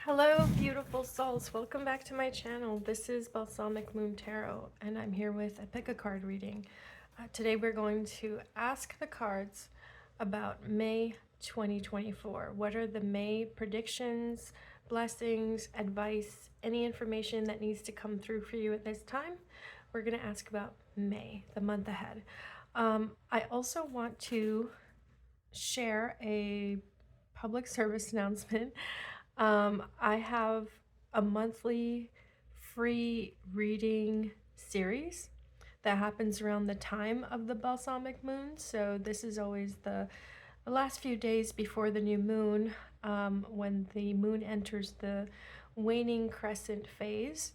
Hello, beautiful souls. Welcome back to my channel. This is Balsamic Moon Tarot, and I'm here with a pick a card reading. Today we're going to ask the cards about May 2024. What are the May predictions, blessings, advice, any information that needs to come through for you at this time? We're going to ask about May, the month ahead. I also want to share a public service announcement. I have a monthly free reading series that happens around the time of the balsamic moon. So this is always the last few days before the new moon, when the moon enters the waning crescent phase.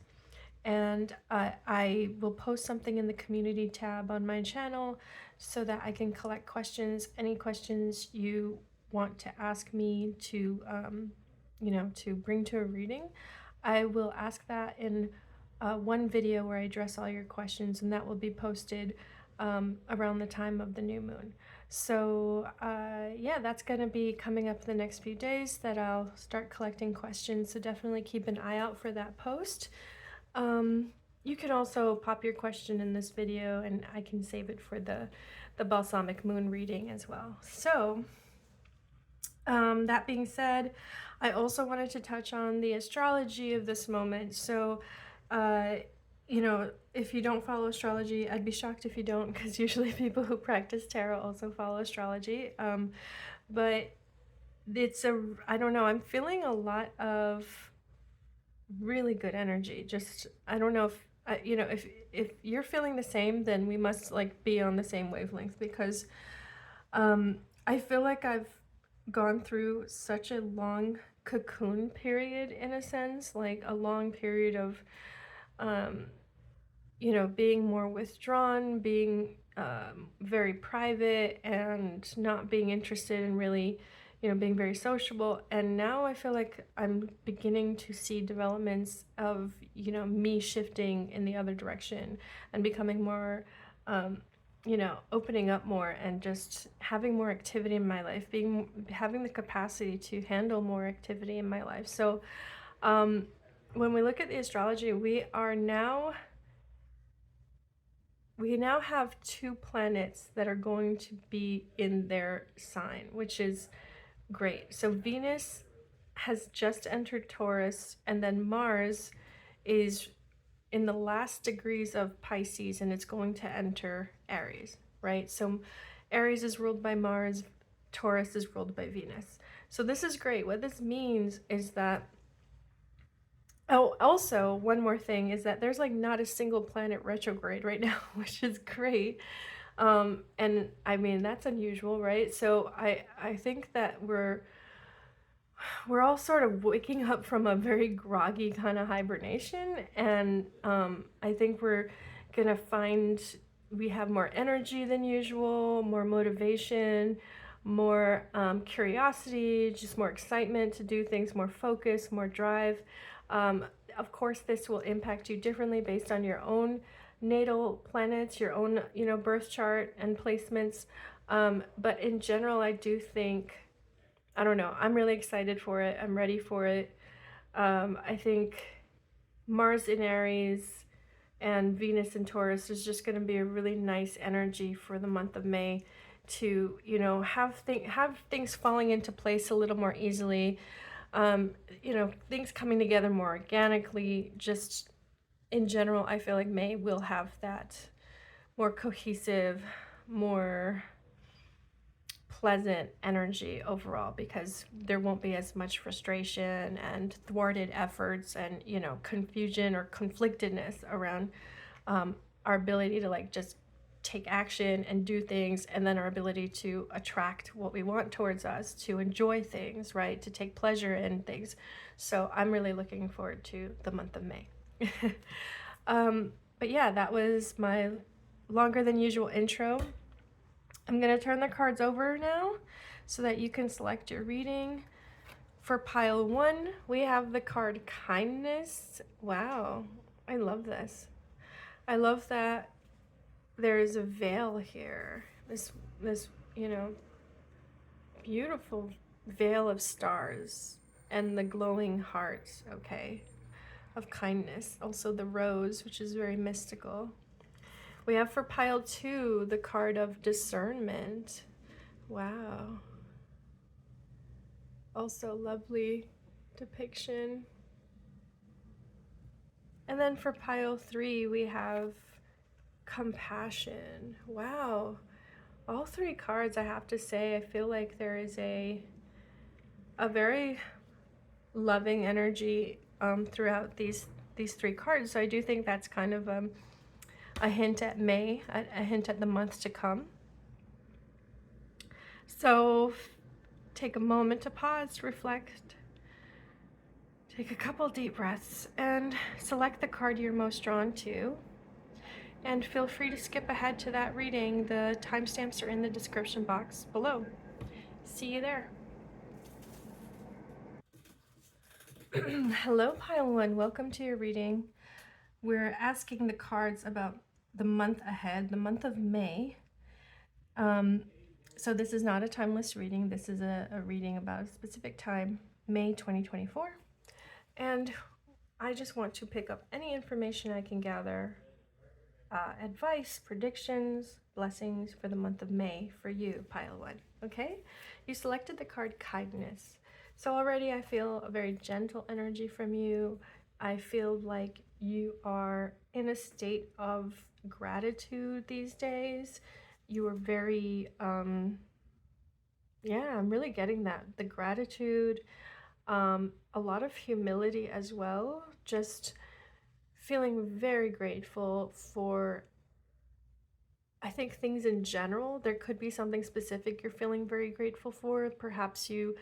And I will post something in the community tab on my channel so that I can collect questions, any questions you want to ask me to to bring to a reading. I will ask that in one video where I address all your questions, and that will be posted around the time of the new moon. So yeah, that's going to be coming up the next few days that I'll start collecting questions. So definitely keep an eye out for that post. You can also pop your question in this video and I can save it for the balsamic moon reading as well. So that being said, I also wanted to touch on the astrology of this moment. So, if you don't follow astrology, I'd be shocked if you don't, because usually people who practice tarot also follow astrology. But I don't know, I'm feeling a lot of really good energy. Just, I don't know if you're feeling the same, then we must be on the same wavelength, because I feel like I've gone through such a long cocoon period, in a sense, like a long period of being more withdrawn, being very private, and not being interested in really being very sociable. And now I feel like I'm beginning to see developments of me shifting in the other direction and becoming more opening up more and just having more activity in my life, having the capacity to handle more activity in my life. So when we look at the astrology, we now have two planets that are going to be in their sign, which is great. So Venus has just entered Taurus, and then Mars is in the last degrees of Pisces, and it's going to enter Aries, right? So Aries is ruled by Mars, Taurus is ruled by Venus. So this is great. What this means is that, oh, also one more thing is that there's not a single planet retrograde right now, which is great. And I mean, that's unusual, right? So I think that we're all sort of waking up from a very groggy kind of hibernation, and I think we're gonna find we have more energy than usual, more motivation, more curiosity, just more excitement to do things, more focus, more drive. Of course, this will impact you differently based on your own natal planets, your own birth chart and placements, but in general, I do think, I don't know, I'm really excited for it. I'm ready for it. I think Mars in Aries and Venus in Taurus is just going to be a really nice energy for the month of May to, have things falling into place a little more easily. Things coming together more organically. Just in general, I feel like May will have that more cohesive, more pleasant energy overall, because there won't be as much frustration and thwarted efforts and confusion or conflictedness around our ability to just take action and do things, and then our ability to attract what we want towards us, to enjoy things, right, to take pleasure in things. So I'm really looking forward to the month of May. But yeah, that was my longer than usual intro. I'm going to turn the cards over now so that you can select your reading. For pile 1, we have the card Kindness. Wow, I love this. I love that there is a veil here. This beautiful veil of stars. and the glowing hearts, okay, of kindness. Also the rose, which is very mystical. We have for pile 2 the card of discernment. Wow. Also lovely depiction. And then for pile 3 we have compassion. Wow. All 3 cards, I have to say, I feel like there is a very loving energy throughout these 3 cards. So I do think that's kind of a hint at May, a hint at the month to come. So take a moment to pause, reflect, take a couple deep breaths, and select the card you're most drawn to. And feel free to skip ahead to that reading. The timestamps are in the description box below. See you there. Hello, Pile 1. Welcome to your reading. We're asking the cards about the month ahead, the month of May. So this is not a timeless reading. This is a reading about a specific time, May 2024. And I just want to pick up any information I can gather, advice, predictions, blessings for the month of May for you, Pile 1. Okay? You selected the card Kindness. So already I feel a very gentle energy from you. I feel like you are in a state of gratitude these days. You are very, yeah, I'm really getting that. The gratitude, a lot of humility as well. Just feeling very grateful for, I think, things in general. There could be something specific you're feeling very grateful for. Perhaps you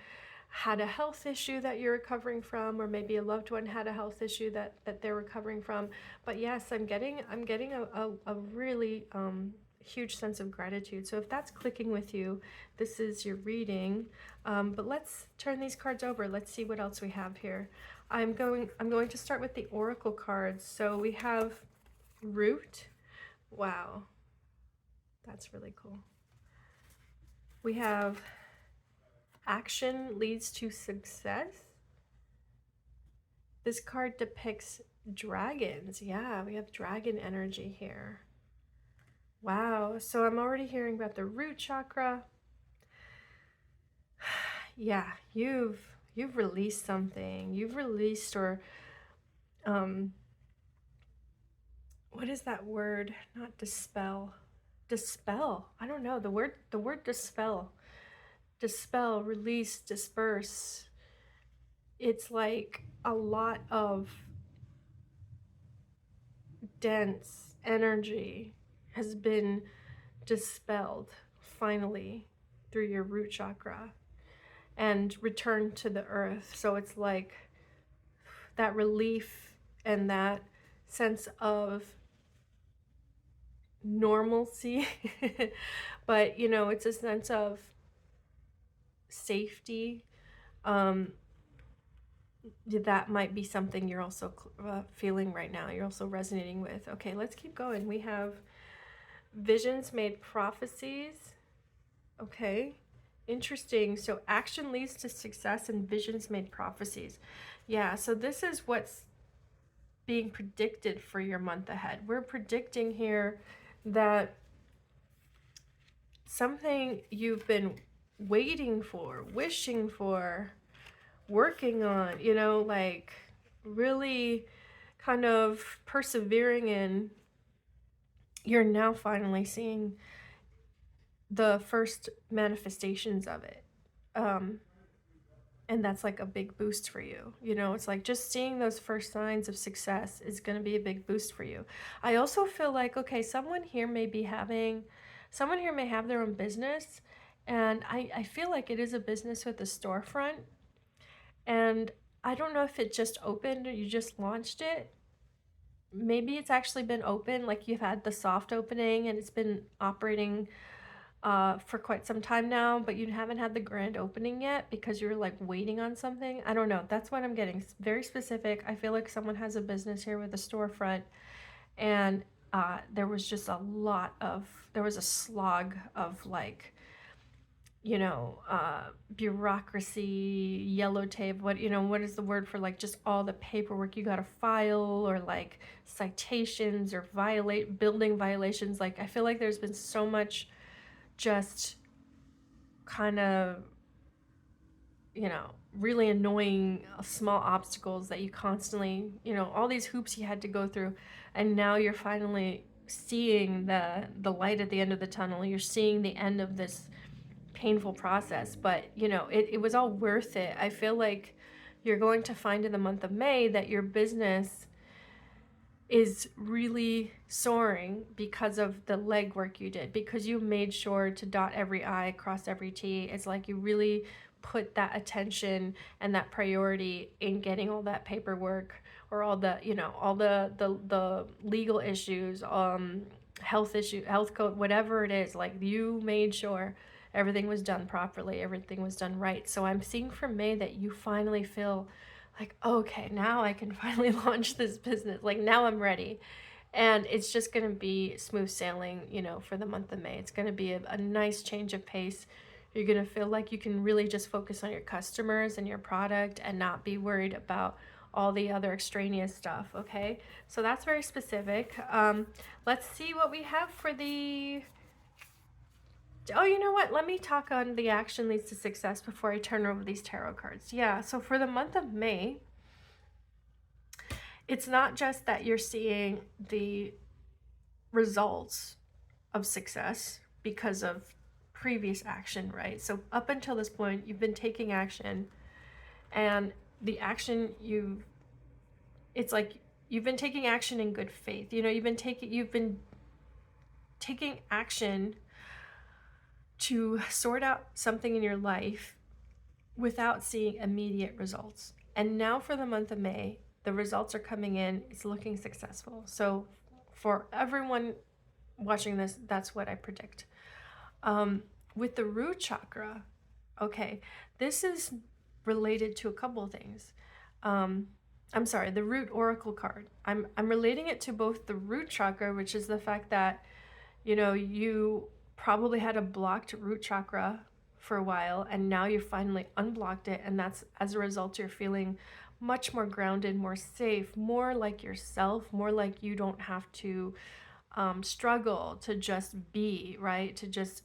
had a health issue that you're recovering from, or maybe a loved one had a health issue that they're recovering from. But yes, I'm getting a really huge sense of gratitude. So if that's clicking with you, this is your reading. But let's turn these cards over. Let's see what else we have here. I'm going to start with the oracle cards. So we have Root. Wow, that's really cool. We have Action leads to success. This card depicts dragons. Yeah, we have dragon energy here. Wow, so I'm already hearing about the root chakra. Yeah, you've released something. You've released, or what is that word? Not dispel. Dispel. I don't know. The word dispel. Dispel, release, disperse. It's like a lot of dense energy has been dispelled finally through your root chakra and returned to the earth. So it's like that relief and that sense of normalcy. But you know, it's a sense of safety. That might be something you're also feeling right now. You're also resonating with. Okay, let's keep going. We have visions made prophecies. Okay, interesting. So action leads to success and visions made prophecies. Yeah, so this is what's being predicted for your month ahead. We're predicting here that something you've been waiting for, wishing for, working on, you know, like really kind of persevering in, you're now finally seeing the first manifestations of it. And that's like a big boost for you. You know, it's like just seeing those first signs of success is going to be a big boost for you. I also feel like, okay, someone here may have their own business. And I feel like it is a business with a storefront. And I don't know if it just opened or you just launched it. Maybe it's actually been open, like you've had the soft opening and it's been operating for quite some time now, but you haven't had the grand opening yet because you're like waiting on something. I don't know. That's what I'm getting. Very specific. I feel like someone has a business here with a storefront, and there was just there was a slog of like you know, bureaucracy, yellow tape, what, you know, what is the word for like just all the paperwork you got to file, or like citations or building violations. Like, I feel like there's been so much just kind of, you know, really annoying small obstacles that you constantly, you know, all these hoops you had to go through, and now you're finally seeing the light at the end of the tunnel. You're seeing the end of this painful process, but you know, it was all worth it. I feel like you're going to find in the month of May that your business is really soaring because of the legwork you did, because you made sure to dot every I, cross every T. It's like you really put that attention and that priority in getting all that paperwork, or all the, you know, all the legal issues, health issue, health code, whatever it is. Like, you made sure everything was done properly, everything was done right. So I'm seeing for May that you finally feel like, okay, now I can finally launch this business. Like, now I'm ready. And it's just going to be smooth sailing, you know, for the month of May. It's going to be a nice change of pace. You're going to feel like you can really just focus on your customers and your product and not be worried about all the other extraneous stuff. Okay. So that's very specific. Let's see what we have for the, oh, you know what? Let me talk on the action leads to success before I turn over these tarot cards. Yeah. So for the month of May, it's not just that you're seeing the results of success because of previous action, right? So up until this point, you've been taking action, and the action it's like you've been taking action in good faith. You know, you've been taking action to sort out something in your life without seeing immediate results. And now for the month of May, the results are coming in. It's looking successful. So for everyone watching this, that's what I predict. With the root chakra, okay, this is related to a couple of things. I'm sorry, the root oracle card. I'm relating it to both the root chakra, which is the fact that, you know, you probably had a blocked root chakra for a while, and now you finally unblocked it, and that's, as a result, you're feeling much more grounded, more safe, more like yourself, more like you don't have to struggle to just be, right? To just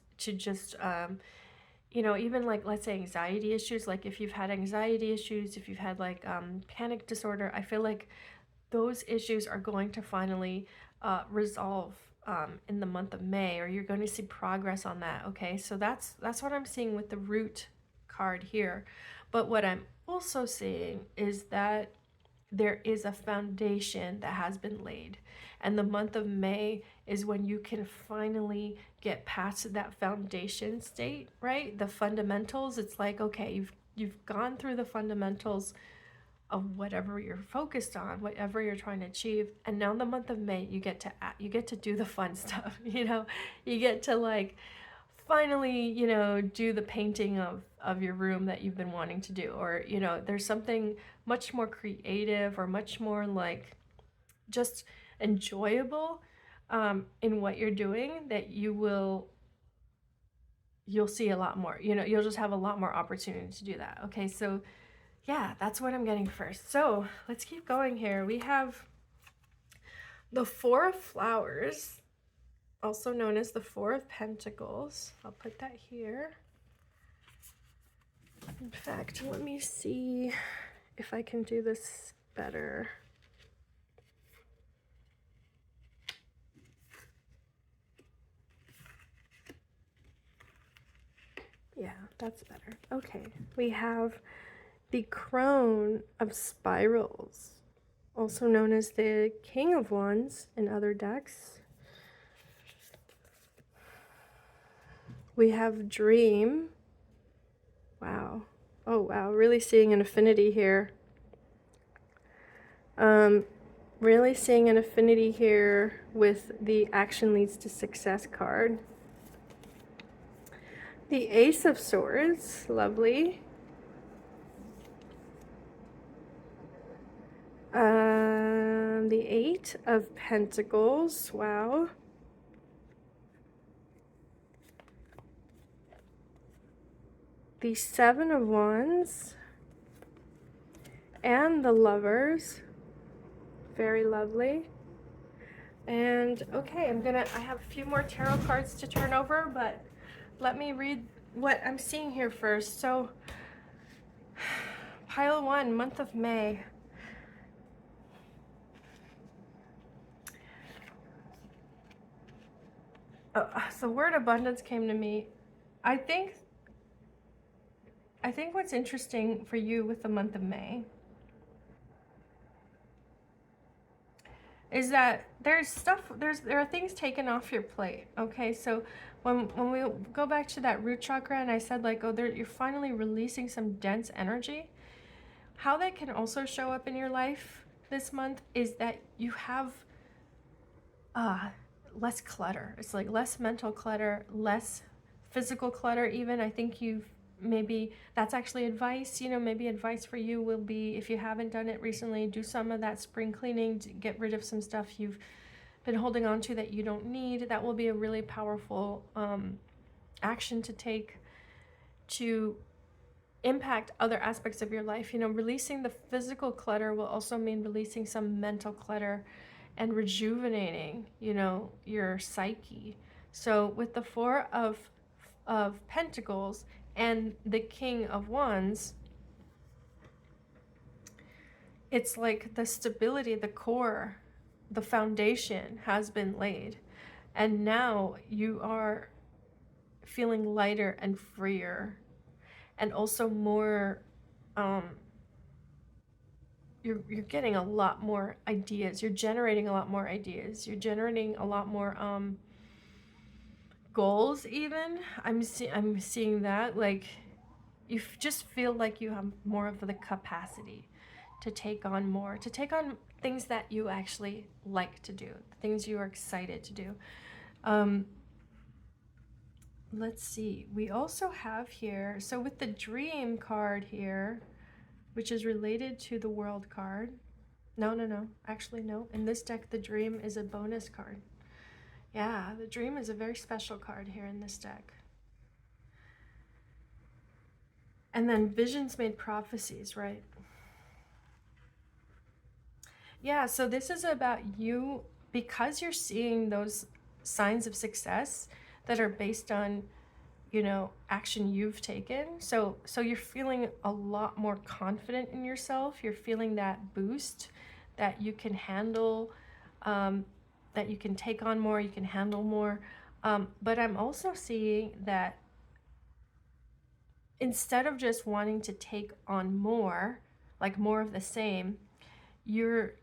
you know, even like, let's say anxiety issues, like if you've had anxiety issues, if you've had like panic disorder, I feel like those issues are going to finally resolve in the month of May, or you're going to see progress on that. Okay, so that's what I'm seeing with the root card here. But what I'm also seeing is that there is a foundation that has been laid, and the month of May is when you can finally get past that foundation state, right? The fundamentals. It's like, okay, you've gone through the fundamentals of whatever you're focused on, whatever you're trying to achieve, and now in the month of May you get to do the fun stuff. You know, you get to like finally, you know, do the painting of your room that you've been wanting to do, or, you know, there's something much more creative or much more like just enjoyable in what you're doing, that you'll see a lot more. You know, you'll just have a lot more opportunity to do that. Okay, so yeah, that's what I'm getting first. So let's keep going here. We have the Four of Flowers, also known as the Four of Pentacles. I'll put that here. In fact, let me see if I can do this better. Yeah, that's better. Okay, we have the Crone of Spirals, also known as the King of Wands in other decks. We have Dream. Wow. Oh, wow. Really seeing an affinity here. Really seeing an affinity here with the Action Leads to Success card. The Ace of Swords. Lovely. The Eight of Pentacles. Wow. the Seven of Wands and the Lovers. Very lovely. And okay, I have a few more tarot cards to turn over, but let me read what I'm seeing here first. So pile 1, month of May. The word abundance came to me. I think what's interesting for you with the month of May is that there are things taken off your plate. Okay, so when we go back to that root chakra, and I said like, oh, you're finally releasing some dense energy. How that can also show up in your life this month is that you have less clutter. It's like less mental clutter, less physical clutter even. I think maybe that's actually advice. Maybe advice for you will be, if you haven't done it recently, do some of that spring cleaning to get rid of some stuff you've been holding on to that you don't need. That will be a really powerful action to take to impact other aspects of your life. Releasing the physical clutter will also mean releasing some mental clutter and rejuvenating, your psyche. So with the Four of Pentacles and the King of Wands, it's like the stability, the core, the foundation has been laid. And now you are feeling lighter and freer, and also more, you're getting a lot more ideas. You're generating a lot more ideas. You're generating a lot more goals even. I'm seeing that, like, you just feel like you have more of the capacity to take on more, to take on things that you actually like to do, things you are excited to do. Let's see. We also have here, so with the Dream card here, which is related to the World card. No. Actually, no. In this deck, the Dream is a bonus card. Yeah, the Dream is a very special card here in this deck. And then Visions Made Prophecies, right? Yeah, so this is about you, because you're seeing those signs of success that are based on, action you've taken. So you're feeling a lot more confident in yourself. You're feeling that boost that you can handle, that you can take on more, you can handle more. But I'm also seeing that instead of just wanting to take on more, like more of the same, you're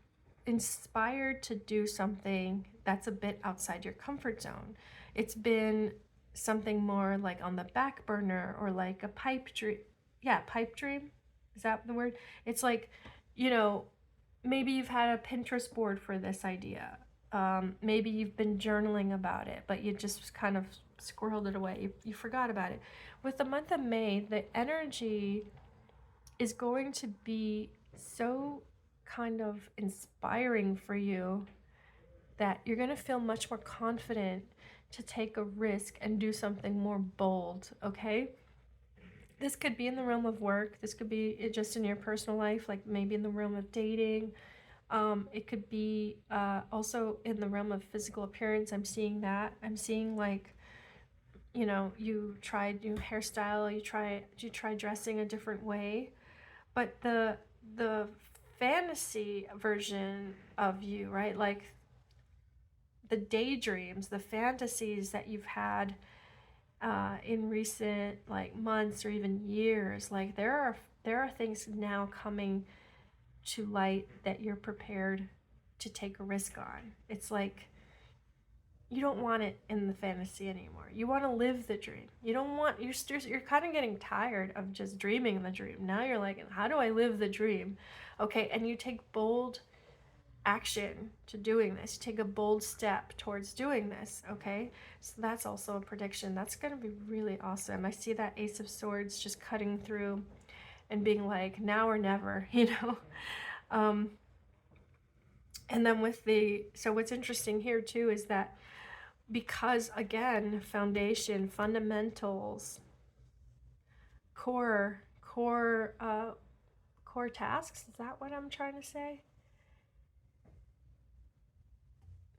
inspired to do something that's a bit outside your comfort zone. It's been something more like on the back burner, or like a pipe dream. Yeah, pipe dream. Is that the word? It's like, maybe you've had a Pinterest board for this idea. Maybe you've been journaling about it, but you just kind of squirreled it away. You forgot about it. With the month of May, the energy is going to be so kind of inspiring for you that you're going to feel much more confident to take a risk and do something more bold, okay? This could be in the realm of work. This could be just in your personal life, like maybe in the realm of dating. It could be also in the realm of physical appearance. I'm seeing that. I'm seeing like, you tried new hairstyle, you try dressing a different way. But the fantasy version of you, right? Like the daydreams, the fantasies that you've had in recent like months or even years, like there are things now coming to light that you're prepared to take a risk on. It's like you don't want it in the fantasy anymore. You want to live the dream. You don't want, you're kind of getting tired of just dreaming the dream. Now you're like, how do I live the dream? Okay, and you take bold action to doing this. You take a bold step towards doing this, okay? So that's also a prediction. That's going to be really awesome. I see that Ace of Swords just cutting through and being like, now or never, and then so what's interesting here too is that because, again, foundation, fundamentals, core tasks. Is that what I'm trying to say?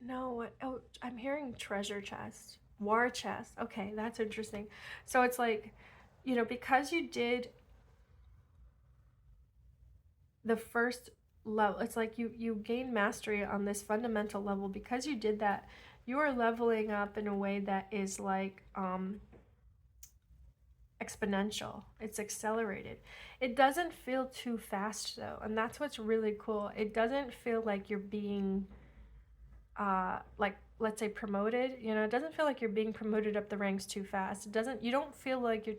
No, oh, I'm hearing treasure chest, war chest. Okay, that's interesting. So it's like, because you did the first level, it's like you gained mastery on this fundamental level. Because you did that, you are leveling up in a way that is like exponential. It's accelerated. It doesn't feel too fast though, and that's what's really cool. It doesn't feel like you're being like, let's say, promoted. It doesn't feel like you're being promoted up the ranks too fast. You don't feel like you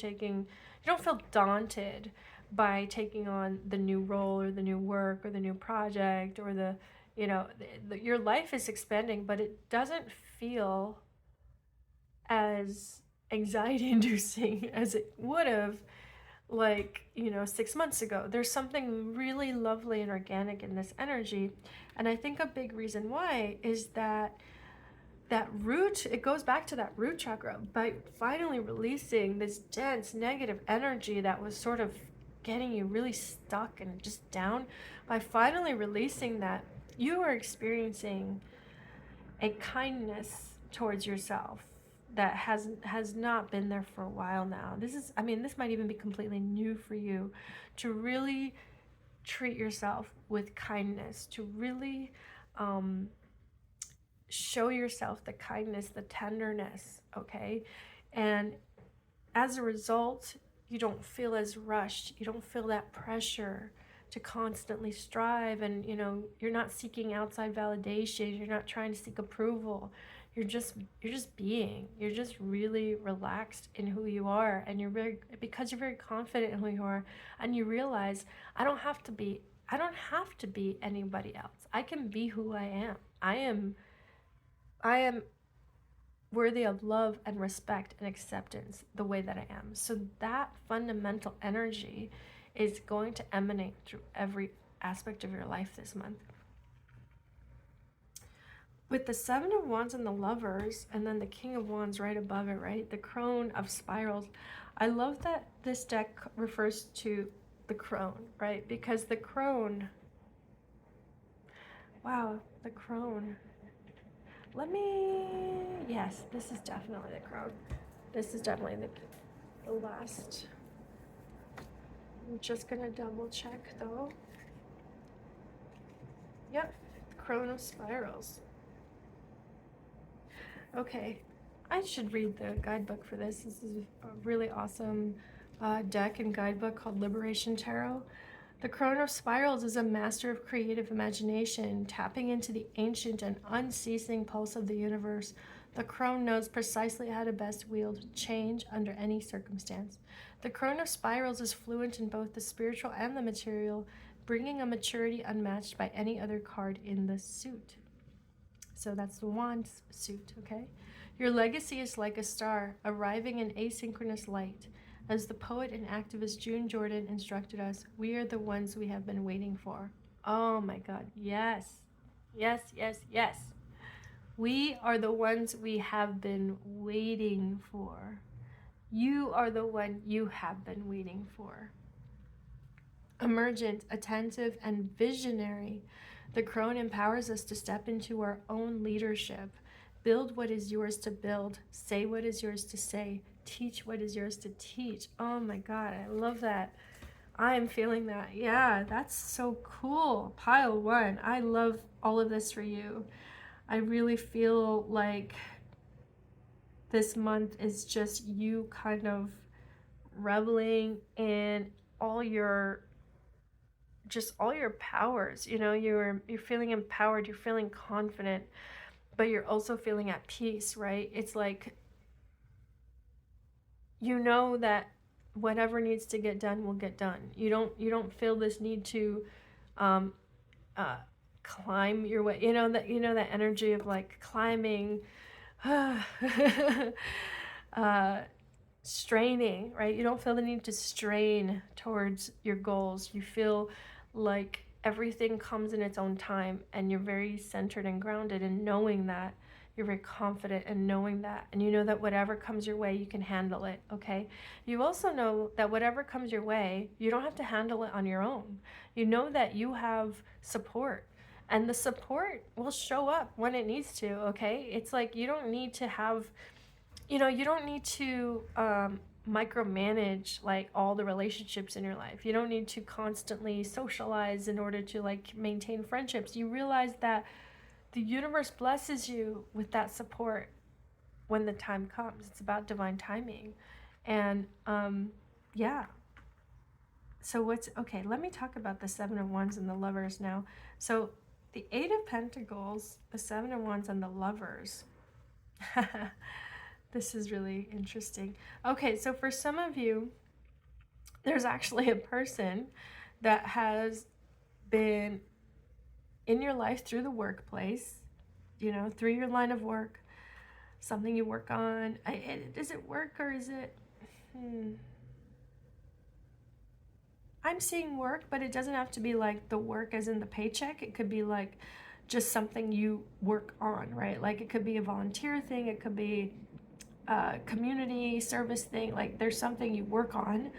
don't feel daunted by taking on the new role or the new work or the new project or your life is expanding, but it doesn't feel as anxiety inducing as it would have, like 6 months ago. There's something really lovely and organic in this energy, and I think a big reason why is that root, it goes back to that root chakra. By finally releasing this dense negative energy that was sort of getting you really stuck and just down, by finally releasing that, you are experiencing a kindness towards yourself that has not been there for a while now. This might even be completely new for you, to really treat yourself with kindness, to really show yourself the kindness, the tenderness, okay? And as a result, you don't feel as rushed. You don't feel that pressure to constantly strive, and you're not seeking outside validation. You're not trying to seek approval. You're just being. You're just really relaxed in who you are, and because you're very confident in who you are, and you realize I don't have to be anybody else. I can be who I am. I am worthy of love and respect and acceptance the way that I am. So that fundamental energy is going to emanate through every aspect of your life this month. With the Seven of Wands and the Lovers, and then the King of Wands right above it, right? The Crone of Spirals. I love that this deck refers to the crone, right? Because the crone, wow, the crone. Yes, this is definitely the crone. This is definitely the last. I'm just gonna double check though. Yep, Crone of Spirals. Okay, I should read the guidebook for this. This is a really awesome deck and guidebook called Liberation Tarot. The Crone of Spirals is a master of creative imagination, tapping into the ancient and unceasing pulse of the universe. The crone knows precisely how to best wield change under any circumstance. The Crone of Spirals is fluent in both the spiritual and the material, bringing a maturity unmatched by any other card in the suit. So that's the Wands suit, okay? Your legacy is like a star, arriving in asynchronous light. As the poet and activist June Jordan instructed us, we are the ones we have been waiting for. Oh my God, yes. Yes, yes, yes. We are the ones we have been waiting for. You are the one you have been waiting for. Emergent, attentive, and visionary, the crone empowers us to step into our own leadership. Build what is yours to build. Say what is yours to say. Teach what is yours to teach. Oh my God, I love that. I am feeling that. Yeah, that's so cool. Pile one. I love all of this for you. I really feel like this month is just you kind of reveling in all your powers. You're feeling empowered, you're feeling confident, but you're also feeling at peace, right? It's like that whatever needs to get done will get done. You don't feel this need to climb your way, that energy of like climbing, straining, right? You don't feel the need to strain towards your goals. You feel like everything comes in its own time, and you're very centered and grounded in knowing that You're very confident in knowing that. And you know that whatever comes your way, you can handle it, okay? You also know that whatever comes your way, you don't have to handle it on your own. You know that you have support. And the support will show up when it needs to, okay? It's like you don't need to have, you know, you don't need to micromanage like all the relationships in your life. You don't need to constantly socialize in order to like maintain friendships. You realize that the universe blesses you with that support when the time comes. It's about divine timing. And yeah. So what's, okay, let me talk about the Seven of Wands and the Lovers now. So the Eight of Pentacles, the Seven of Wands, and the Lovers. This is really interesting. Okay, so for some of you, there's actually a person that has been in your life through the workplace, you know, through your line of work, something you work on. Is it work or is it... I'm seeing work, but it doesn't have to be like the work as in the paycheck. It could be like just something you work on, right? Like it could be a volunteer thing. It could be a community service thing. Like there's something you work on.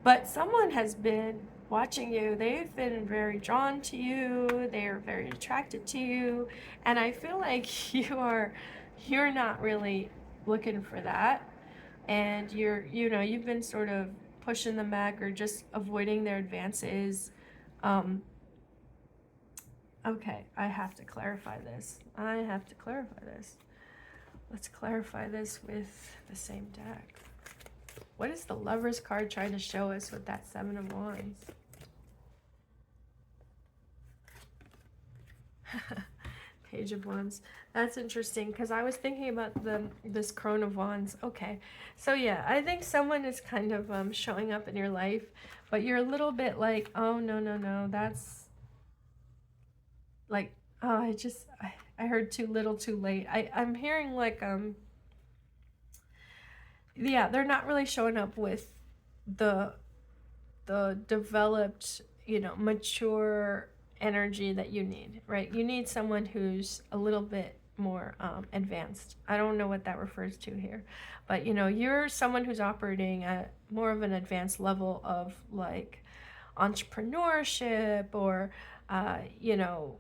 But someone has been watching you. They've been very drawn to you. They are very attracted to you. And I feel like you're not really looking for that. And you've been sort of pushing them back or just avoiding their advances. Okay, I have to clarify this. Let's clarify this with the same deck. What is the Lover's card trying to show us with that Seven of Wands? Page of Wands. That's interesting because I was thinking about this Crone of Wands. Okay, so yeah, I think someone is kind of showing up in your life, but you're a little bit like, oh no, that's like, oh, I heard too little, too late. I'm hearing like yeah, they're not really showing up with the developed, you know, mature energy that you need, right? You need someone who's a little bit more advanced. I don't know what that refers to here, but you know, you're someone who's operating at more of an advanced level of like entrepreneurship or you know,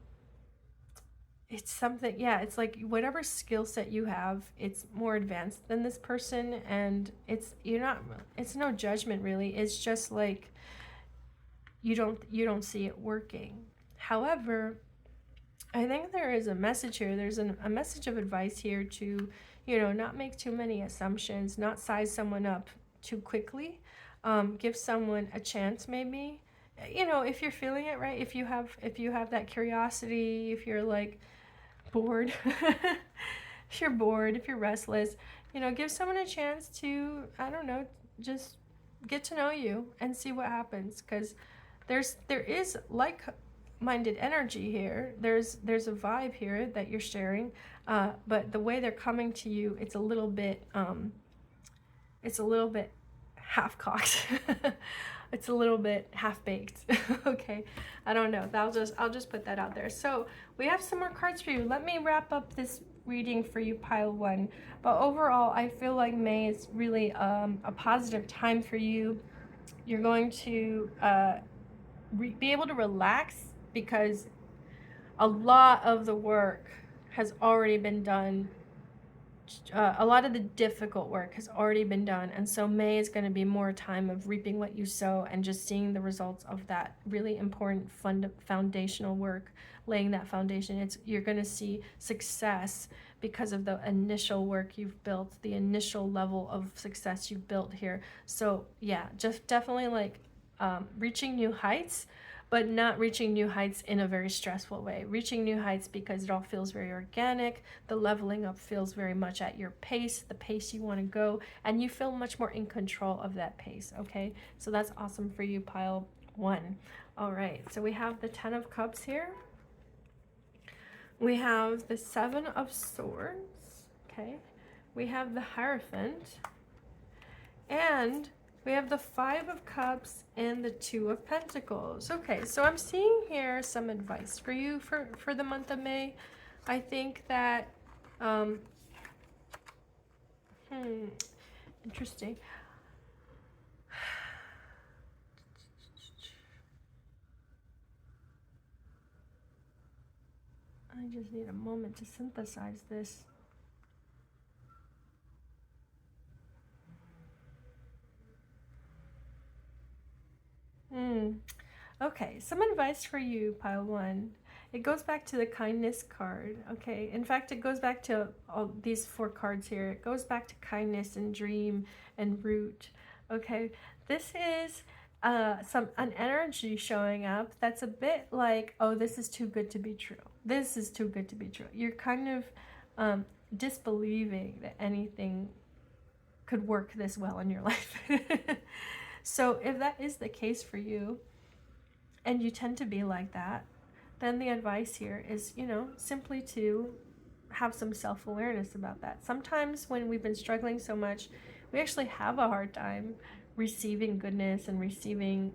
it's something, yeah, it's like whatever skill set you have, it's more advanced than this person. And it's no judgment really. It's just like you don't see it working. However, I think there is a message here. There's a message of advice here to, you know, not make too many assumptions, not size someone up too quickly. Give someone a chance maybe. You know, if you're feeling it, right? If you have that curiosity, if you're like bored, if you're bored, if you're restless, you know, give someone a chance to, I don't know, just get to know you and see what happens. Because there is like-minded energy here. There's a vibe here that you're sharing, but the way they're coming to you, it's a little bit half-cocked. It's a little bit half-baked. Okay, I don't know. I'll just put that out there. So we have some more cards for you. Let me wrap up this reading for you, pile one. But overall, I feel like May is really a positive time for you. You're going to be able to relax because a lot of the work has already been done. A lot of the difficult work has already been done, and so May is going to be more time of reaping what you sow and just seeing the results of that really important foundational work, laying that foundation. You're going to see success because of the initial work you've built, the initial level of success you've built here. So yeah, just definitely like reaching new heights, but not reaching new heights in a very stressful way. Reaching new heights because it all feels very organic. The leveling up feels very much at your pace, the pace you want to go, and you feel much more in control of that pace, okay? So that's awesome for you, pile one. All right, so we have the 10 of Cups here. We have the 7 of Swords, okay? We have the Hierophant, and we have the 5 of Cups and the 2 of Pentacles. Okay, so I'm seeing here some advice for you for the month of May. I think that, interesting. I just need a moment to synthesize this. Okay, some advice for you, pile one. It goes back to the kindness card, okay? In fact, it goes back to all these 4 cards here. It goes back to kindness and dream and root, okay? This is an energy showing up that's a bit like, oh, this is too good to be true. This is too good to be true. You're kind of disbelieving that anything could work this well in your life. So if that is the case for you, and you tend to be like that, then the advice here is, simply to have some self-awareness about that. Sometimes when we've been struggling so much, we actually have a hard time receiving goodness and receiving,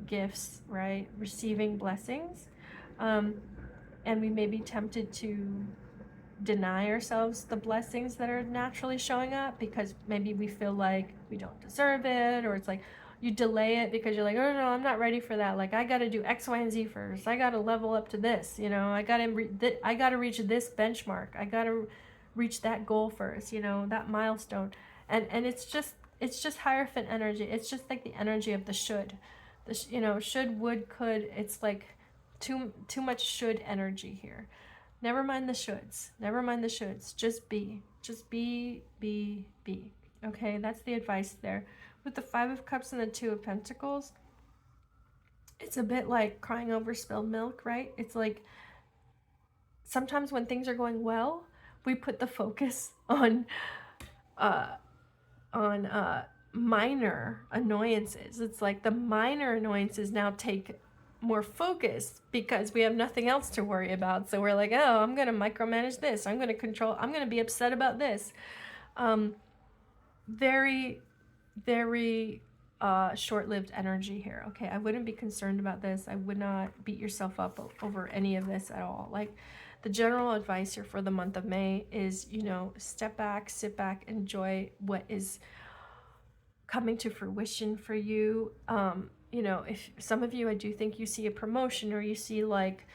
gifts, right? Receiving blessings. And we may be tempted to deny ourselves the blessings that are naturally showing up because maybe we feel like we don't deserve it, or it's like you delay it because you're like, oh no, I'm not ready for that. Like, I got to do X, Y, and Z first. I got to level up to this. I got to reach this benchmark. I got to reach that goal first. That milestone, and it's just Hierophant energy. It's just like the energy of the should, should, would, could. It's like too much should energy here. Never mind the shoulds. Never mind the shoulds. Just be. Just be. Okay, that's the advice there. With the 5 of Cups and the 2 of Pentacles, it's a bit like crying over spilled milk, right? It's like sometimes when things are going well, we put the focus on minor annoyances. It's like the minor annoyances now take more focus because we have nothing else to worry about. So we're like, oh, I'm going to micromanage this. I'm going to be upset about this. Very, very short-lived energy here. Okay, I wouldn't be concerned about this. I would not beat yourself up over any of this at all. Like, the general advice here for the month of May is, step back, sit back, enjoy what is coming to fruition for you. If some of you, I do think you see a promotion, or you see like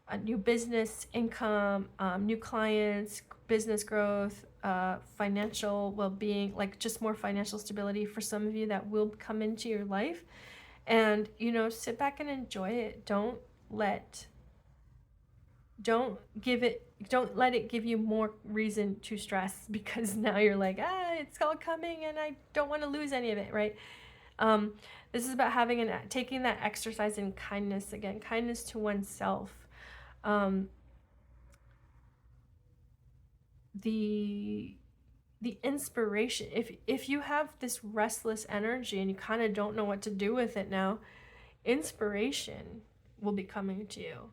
a new business income, new clients, business growth, financial well-being, like just more financial stability for some of you that will come into your life. And, sit back and enjoy it. Don't let it give you more reason to stress, because now you're like, it's all coming and I don't want to lose any of it, right? This is about taking that exercise in kindness again, kindness to oneself. The inspiration, if you have this restless energy and you kind of don't know what to do with it now, inspiration will be coming to you,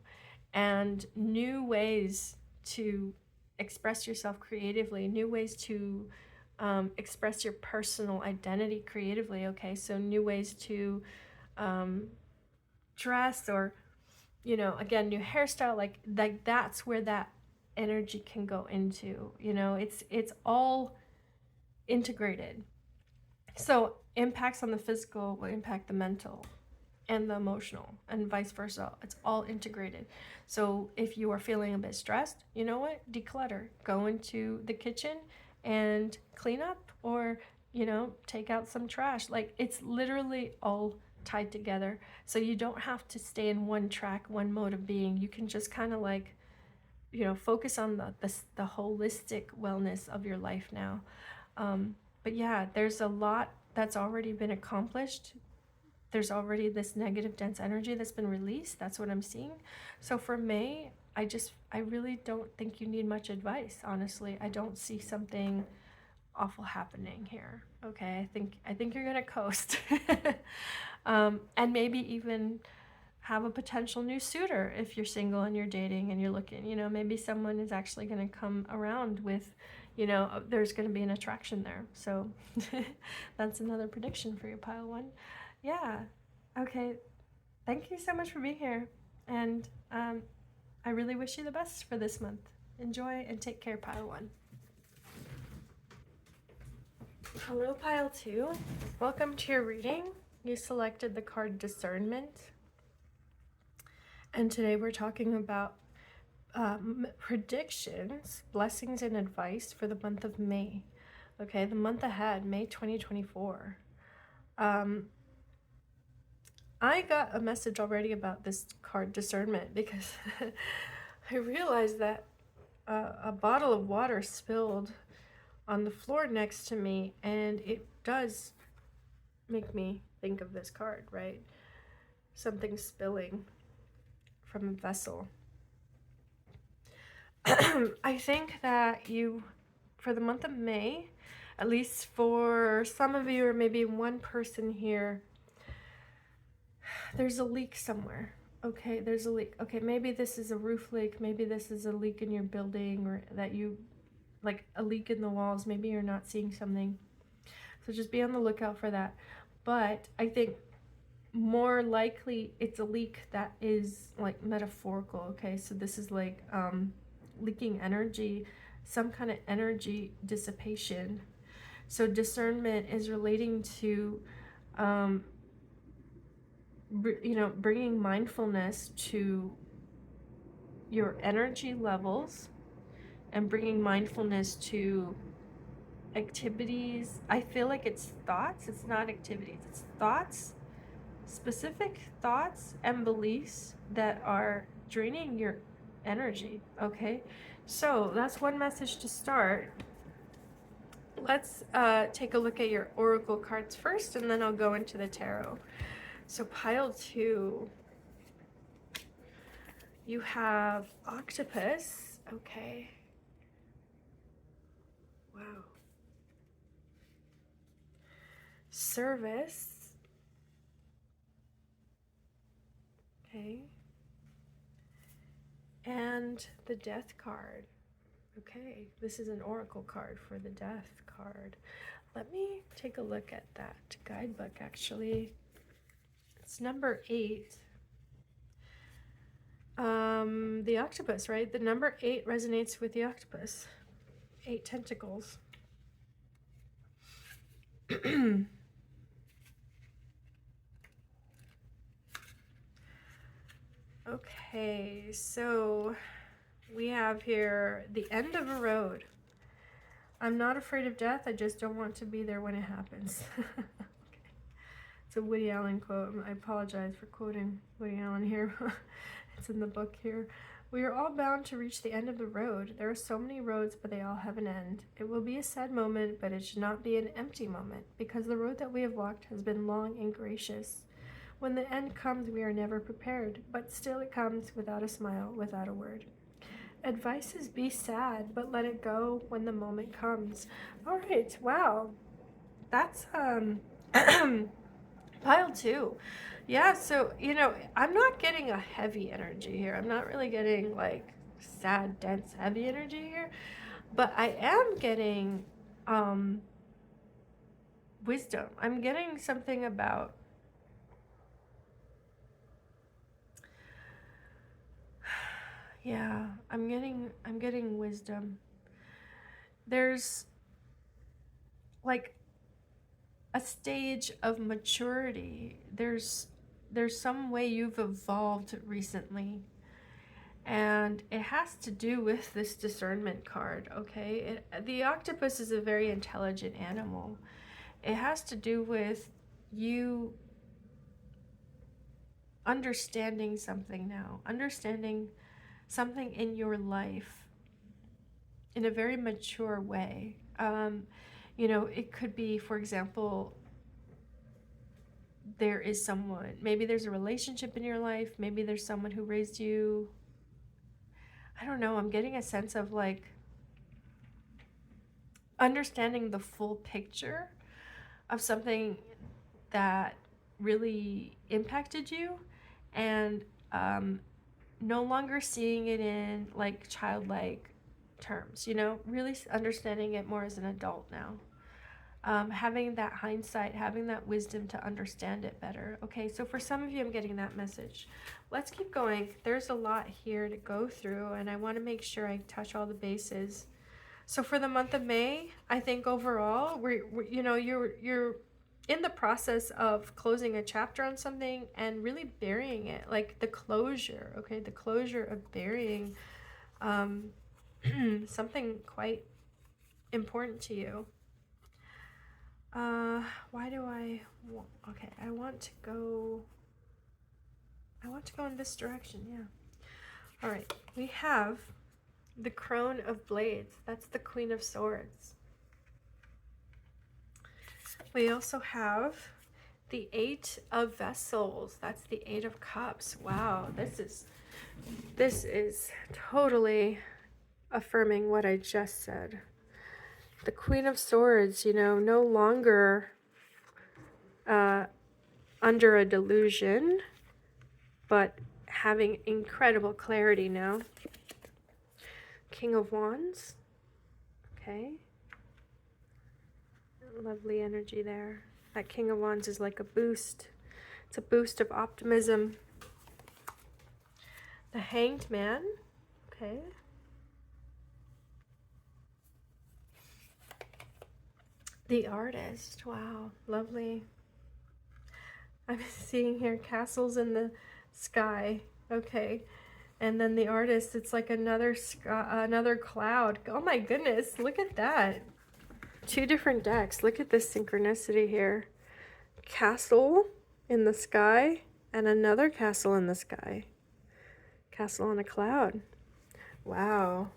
and new ways to express yourself creatively, new ways to express your personal identity creatively. Okay, so new ways to dress, or again, new hairstyle, like that's where that energy can go into. It's all integrated. So impacts on the physical will impact the mental and the emotional, and vice versa. It's all integrated. So if you are feeling a bit stressed, you know what? Declutter. Go into the kitchen and clean up, or take out some trash. Like, it's literally all tied together. So you don't have to stay in one track, one mode of being. You can just kind of like, focus on the holistic wellness of your life now. But yeah, there's a lot that's already been accomplished. There's already this negative dense energy that's been released. That's what I'm seeing. So for May, I really don't think you need much advice, honestly. I don't see something awful happening here. Okay, I think you're gonna coast. And maybe even have a potential new suitor if you're single and you're dating and you're looking. Maybe someone is actually going to come around with, there's going to be an attraction there. So that's another prediction for your pile one. Yeah. Okay. Thank you so much for being here. And I really wish you the best for this month. Enjoy and take care, pile 1. Hello, pile 2. Welcome to your reading. You selected the card Discernment. And today we're talking about predictions, blessings, and advice for the month of May. Okay, the month ahead, May 2024. I got a message already about this card Discernment because I realized that a bottle of water spilled on the floor next to me, and it does make me think of this card, right? Something spilling from a vessel. I think that you, for the month of May, at least for some of you or maybe one person here, there's a leak somewhere. Okay, there's a leak. Okay, maybe this is a roof leak. Maybe this is a leak in your building, or that you, like a leak in the walls. Maybe you're not seeing something. So just be on the lookout for that. But I think more likely it's a leak that is like metaphorical. Okay, so this is like leaking energy, some kind of energy dissipation. So discernment is relating to bringing mindfulness to your energy levels and bringing mindfulness to activities. I feel like it's thoughts, it's not activities, it's thoughts, specific thoughts and beliefs that are draining your energy. Okay, so that's one message to start. Let's take a look at your oracle cards first, and then I'll go into the tarot. So pile 2, you have octopus. Okay, wow. Service. Okay, and the death card. Okay, this is an oracle card for the death card. Let me take a look at that guidebook. Actually, it's number 8. The octopus, right? The number 8 resonates with the octopus. 8 tentacles. Okay, so we have here the end of a road. I'm not afraid of death, I just don't want to be there when it happens. Okay. It's a Woody Allen quote. I apologize for quoting Woody Allen here. It's in the book here. We are all bound to reach the end of the road. There are so many roads, but they all have an end. It will be a sad moment, but it should not be an empty moment, because the road that we have walked has been long and gracious. When the end comes, we are never prepared, but still it comes without a smile, without a word. Advice is be sad, but let it go when the moment comes. All right, wow. That's pile 2. Yeah, so, I'm not getting a heavy energy here. I'm not really getting like sad, dense, heavy energy here, but I am getting wisdom. I'm getting something about I'm getting wisdom. There's like a stage of maturity. There's some way you've evolved recently, and it has to do with this discernment card. Okay, the octopus is a very intelligent animal. It has to do with you understanding something now, understanding something in your life in a very mature way. It could be, for example, there is someone, maybe there's a relationship in your life, maybe there's someone who raised you. I don't know, I'm getting a sense of like understanding the full picture of something that really impacted you, and no longer seeing it in like childlike terms, really understanding it more as an adult now. having that hindsight, having that wisdom to understand it better. Okay, so for some of you, I'm getting that message. Let's keep going. There's a lot here to go through, and I want to make sure I touch all the bases. So for the month of May, I think overall, you're in the process of closing a chapter on something and really burying it, like the closure. Okay, the closure of burying something quite important to you. Why do I want, okay, I want to go in this direction, yeah. All right, we have the Crone of Blades. That's the Queen of Swords. We also have the Eight of Vessels. That's the Eight of Cups. Wow, this is totally affirming what I just said. The Queen of Swords, you know, no longer under a delusion, but having incredible clarity now. King of Wands. Okay. Lovely energy there. That King of Wands is like a boost. It's a boost of optimism. The Hanged Man. Okay. The Artist. Wow. Lovely. I'm seeing here castles in the sky. Okay. And then the Artist, it's like another sky, another cloud. Oh my goodness, look at that. Two different decks. Look at this synchronicity here. Castle in the sky and another castle in the sky. Castle on a cloud. Wow.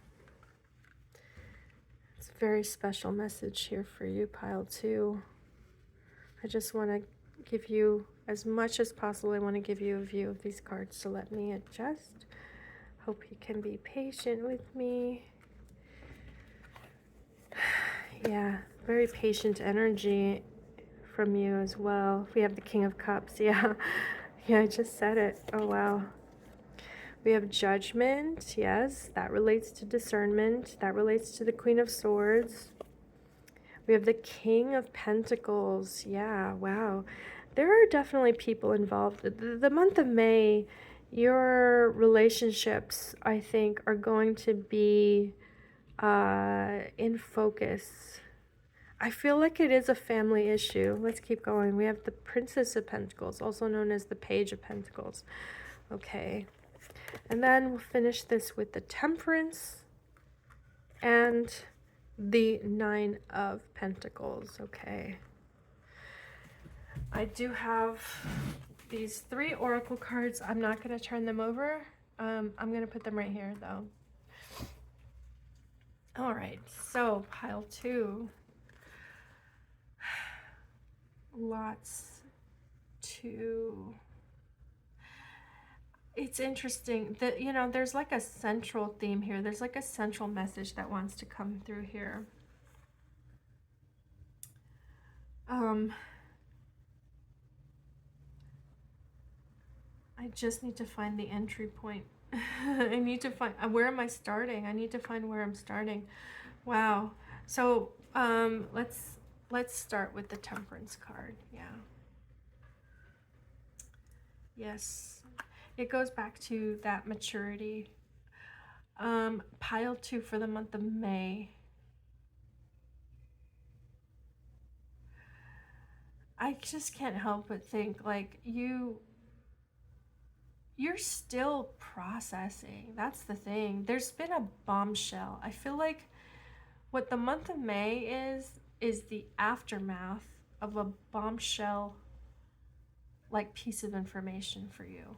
It's a very special message here for you, pile 2. I just want to give you as much as possible. I want to give you a view of these cards, so let me adjust. Hope you can be patient with me. Yeah, very patient energy from you as well. We have the King of Cups. Yeah, I just said it. Oh, wow. We have Judgment. Yes, that relates to discernment. That relates to the Queen of Swords. We have the King of Pentacles. Yeah, wow. There are definitely people involved. The month of May, your relationships, I think, are going to be in focus. I feel like it is a family issue. Let's keep going. We have the Princess of Pentacles, also known as the Page of Pentacles. Okay. And then we'll finish this with the Temperance and the Nine of Pentacles. Okay. I do have these 3 oracle cards. I'm not going to turn them over. I'm going to put them right here, though. All right, so pile 2. Lots to... It's interesting that, you know, there's like a central theme here. There's like a central message that wants to come through here. I just need to find the entry point. I need to find, where am I starting? I need to find where I'm starting. Wow. So let's start with the Temperance card. Yeah. Yes. It goes back to that maturity. Pile 2 for the month of May. I just can't help but think, like, you're still processing. That's the thing. There's been a bombshell. I feel like what the month of May is the aftermath of a bombshell, like, piece of information for you.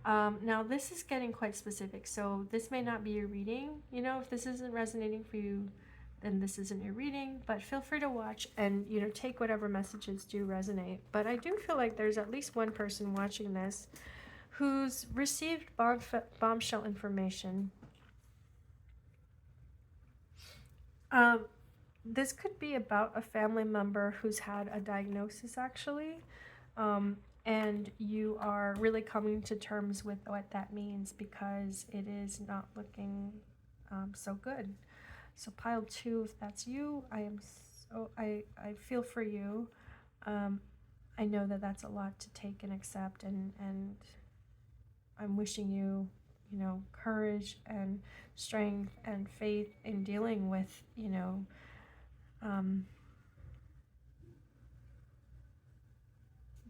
Now this is getting quite specific, so this may not be your reading. You know, if this isn't resonating for you, then this isn't your reading, but feel free to watch and, you know, take whatever messages do resonate. But I do feel like there's at least one person watching this who's received bombshell information. This could be about a family member who's had a diagnosis, actually. And you are really coming to terms with what that means, because it is not looking so good. So pile 2, if that's you, I am So I feel for you. I know that that's a lot to take and accept, and I'm wishing you, you know, courage and strength and faith in dealing with, you know,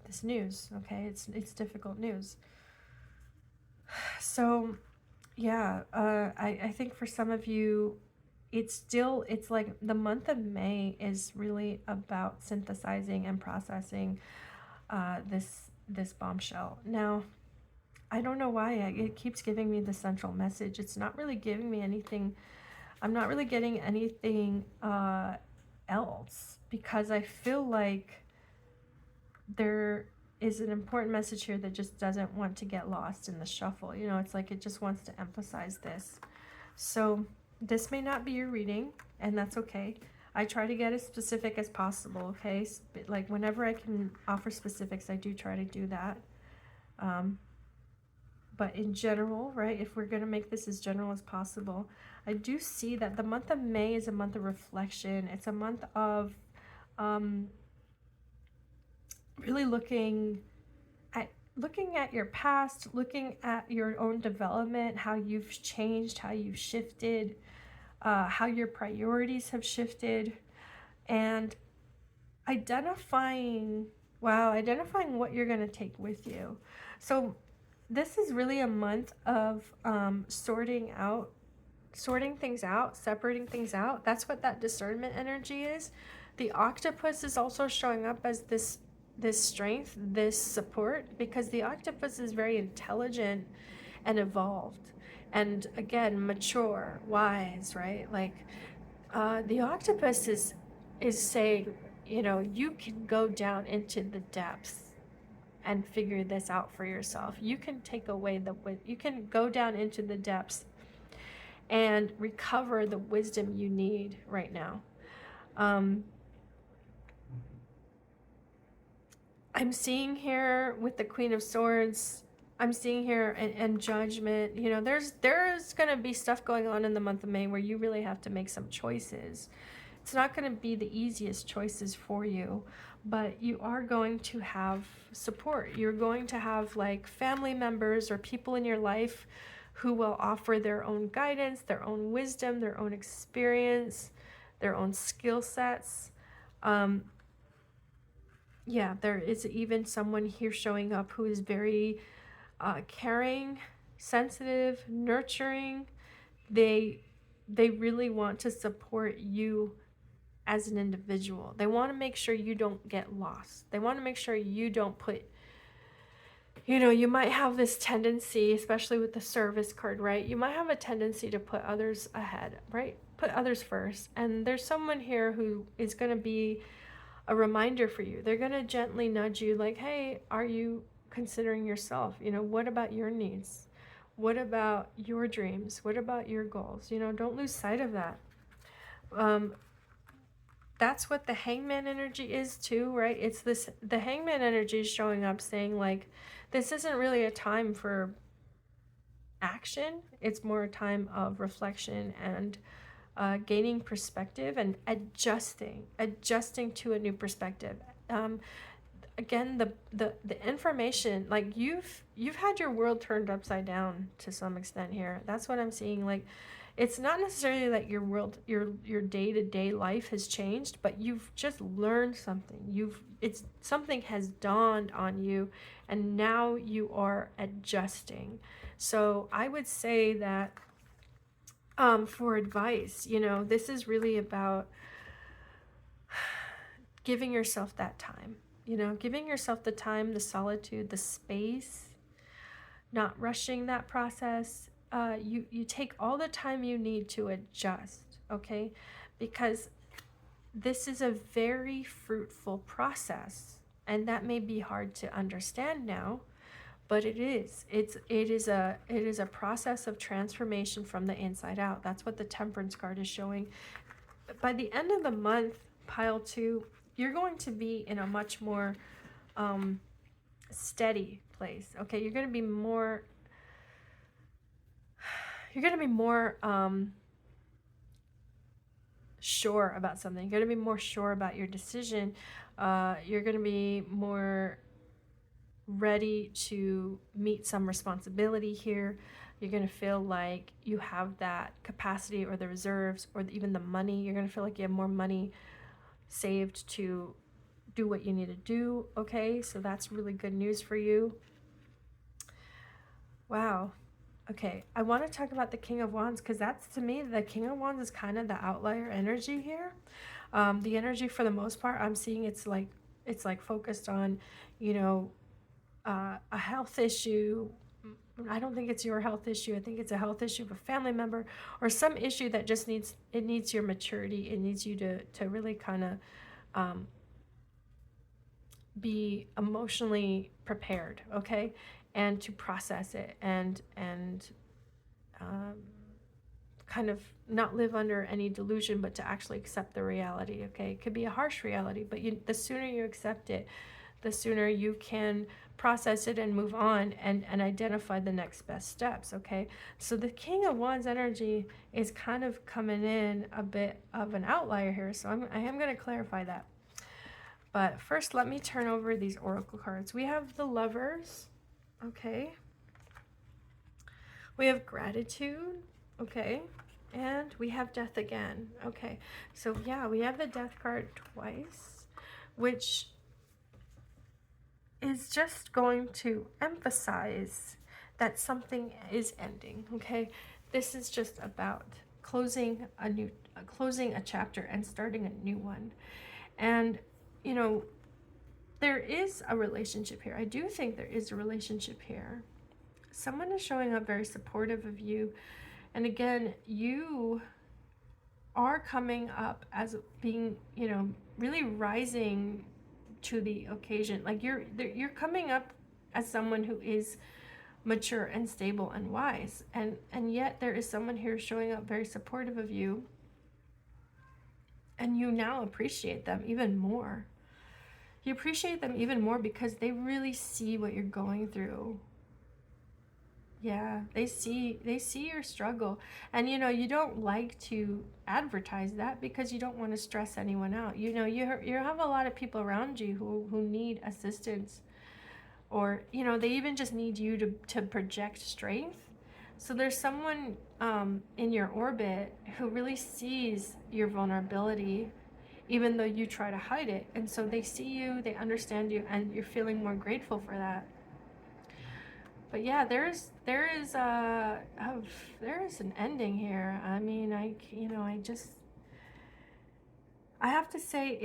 this news. Okay, it's difficult news. So yeah, I think for some of you, it's like the month of May is really about synthesizing and processing this bombshell. Now, I don't know why it keeps giving me the central message. It's not really giving me anything. I'm not really getting anything else, because I feel like there is an important message here that just doesn't want to get lost in the shuffle. You know, it's like it just wants to emphasize this. So this may not be your reading, and that's okay. I try to get as specific as possible, okay? Like whenever I can offer specifics, I do try to do that. But in general, right, if we're going to make this as general as possible, I do see that the month of May is a month of reflection. It's a month of really looking at your past, looking at your own development, how you've changed, how you've shifted, how your priorities have shifted, and identifying what you're going to take with you. So this is really a month of sorting things out, separating things out. That's what that discernment energy is. The octopus is also showing up as this strength, this support, because the octopus is very intelligent and evolved, and again, mature, wise, right? Like the octopus is saying, you know, you can go down into the depths and figure this out for yourself. You can take away you can go down into the depths and recover the wisdom you need right now. I'm seeing here with the Queen of Swords, I'm seeing here and Judgment. You know, there's going to be stuff going on in the month of May where you really have to make some choices. It's not going to be the easiest choices for you, but you are going to have support. You're going to have like family members or people in your life who will offer their own guidance, their own wisdom, their own experience, their own skill sets. Yeah, there is even someone here showing up who is very caring, sensitive, nurturing. They really want to support you as an individual. They want to make sure you don't get lost. They want to make sure you don't put, you know, you might have this tendency, especially with the service card, right? You might have a tendency to put others ahead, right? Put others first. And there's someone here who is going to be a reminder for you. They're going to gently nudge you like, hey, are you considering yourself? You know, what about your needs? What about your dreams? What about your goals? You know, don't lose sight of that. That's what the Hangman energy is too, right? It's this, the Hangman energy is showing up saying like, this isn't really a time for action. It's more a time of reflection and gaining perspective and adjusting to a new perspective. Again, the information, like you've had your world turned upside down to some extent here. That's what I'm seeing. Like, it's not necessarily that your world, your day-to-day life has changed, but you've just learned something. Something has dawned on you, and now you are adjusting. So I would say that for advice, you know, this is really about giving yourself that time, you know, giving yourself the time, the solitude, the space, not rushing that process. You take all the time you need to adjust, okay? Because this is a very fruitful process, and that may be hard to understand now, but it is. It is a process of transformation from the inside out. That's what the Temperance card is showing. By the end of the month, pile 2, you're going to be in a much more steady place. Okay, you're going to be more sure about something. You're going to be more sure about your decision. You're going to be more ready to meet some responsibility here. You're going to feel like you have that capacity or the reserves or even the money. You're going to feel like you have more money saved to do what you need to do. Okay, so that's really good news for you. Wow. Okay, I want to talk about the King of Wands, because that's, to me, the King of Wands is kind of the outlier energy here. The energy, for the most part, I'm seeing it's like focused on, you know, a health issue. I don't think it's your health issue. I think it's a health issue of a family member, or some issue that just needs your maturity. It needs you to really kind of be emotionally prepared, okay, and to process it, and kind of not live under any delusion, but to actually accept the reality. Okay, it could be a harsh reality, but the sooner you accept it, the sooner you can process it and move on, and identify the next best steps. Okay, so the King of Wands energy is kind of coming in a bit of an outlier here, so I am going to clarify that. But first, let me turn over these oracle cards. We have the Lovers. Okay, we have Gratitude. Okay, and we have Death again. Okay, so yeah, we have the Death card twice, which is just going to emphasize that something is ending. Okay, this is just about closing a chapter and starting a new one. And you know, there is a relationship here. I do think there is a relationship here. Someone is showing up very supportive of you, and again, you are coming up as being, you know, really rising to the occasion. Like you're coming up as someone who is mature and stable and wise, and yet there is someone here showing up very supportive of you, and you now appreciate them even more. You appreciate them even more because they really see what you're going through. Yeah, they see your struggle, and you know, you don't like to advertise that because you don't want to stress anyone out. You know, you have a lot of people around you who need assistance, or you know, they even just need you to project strength. So there's someone in your orbit who really sees your vulnerability, even though you try to hide it, and so they see you, they understand you, and you're feeling more grateful for that. But yeah, there is an ending here. I mean, I have to say,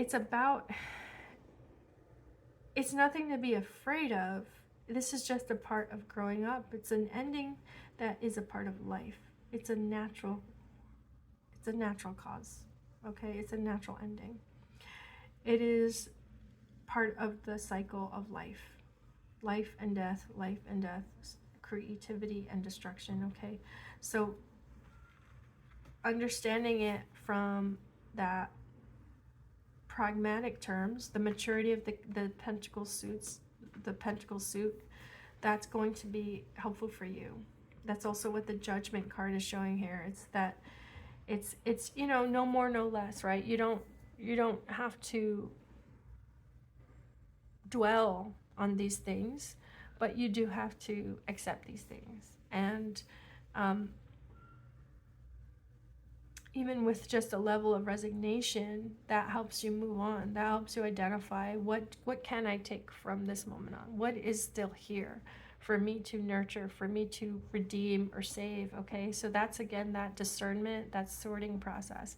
it's nothing to be afraid of. This is just a part of growing up. It's an ending that is a part of life. It's a natural cause. Okay, it's a natural ending. It is part of the cycle of life. Life and death, creativity and destruction. Okay, so understanding it from that pragmatic terms, the maturity of the pentacle suit, that's going to be helpful for you. That's also what the Judgment card is showing here. It's that it's you know, no more, no less, right? You don't have to dwell on these things, but you do have to accept these things. And even with just a level of resignation, that helps you move on. That helps you identify what can I take from this moment on? What is still here for me to nurture, for me to redeem or save? Okay, so that's again that discernment, that sorting process.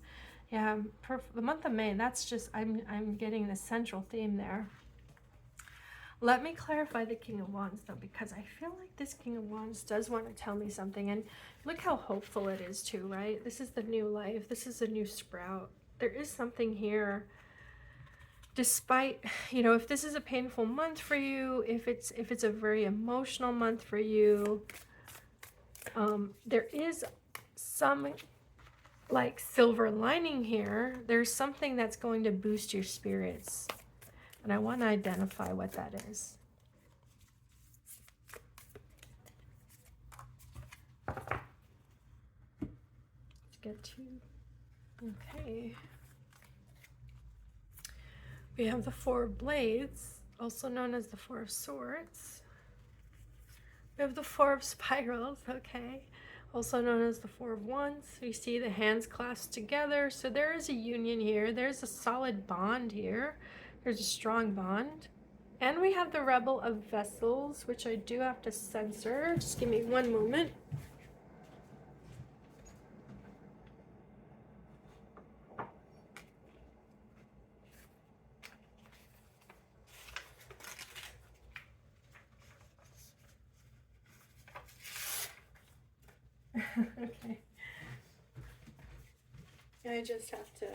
Yeah, for the month of May, that's just, I'm getting the central theme there. Let me clarify the King of Wands, though, because I feel like this King of Wands does want to tell me something. And look how hopeful it is, too, right? This is the new life. This is a new sprout. There is something here. Despite, you know, if this is a painful month for you, if it's a very emotional month for you, there is some, like, silver lining here. There's something that's going to boost your spirits. And I want to identify what that is. Let's get to Okay. We have the Four of Blades, also known as the Four of Swords. We have the Four of Spirals, okay, also known as the Four of Wands. We see the hands clasped together, so there is a union here. There's a solid bond here. There's a strong bond. And we have the Rebel of Vessels, which I do have to censor. Just give me one moment. Okay. I just have to.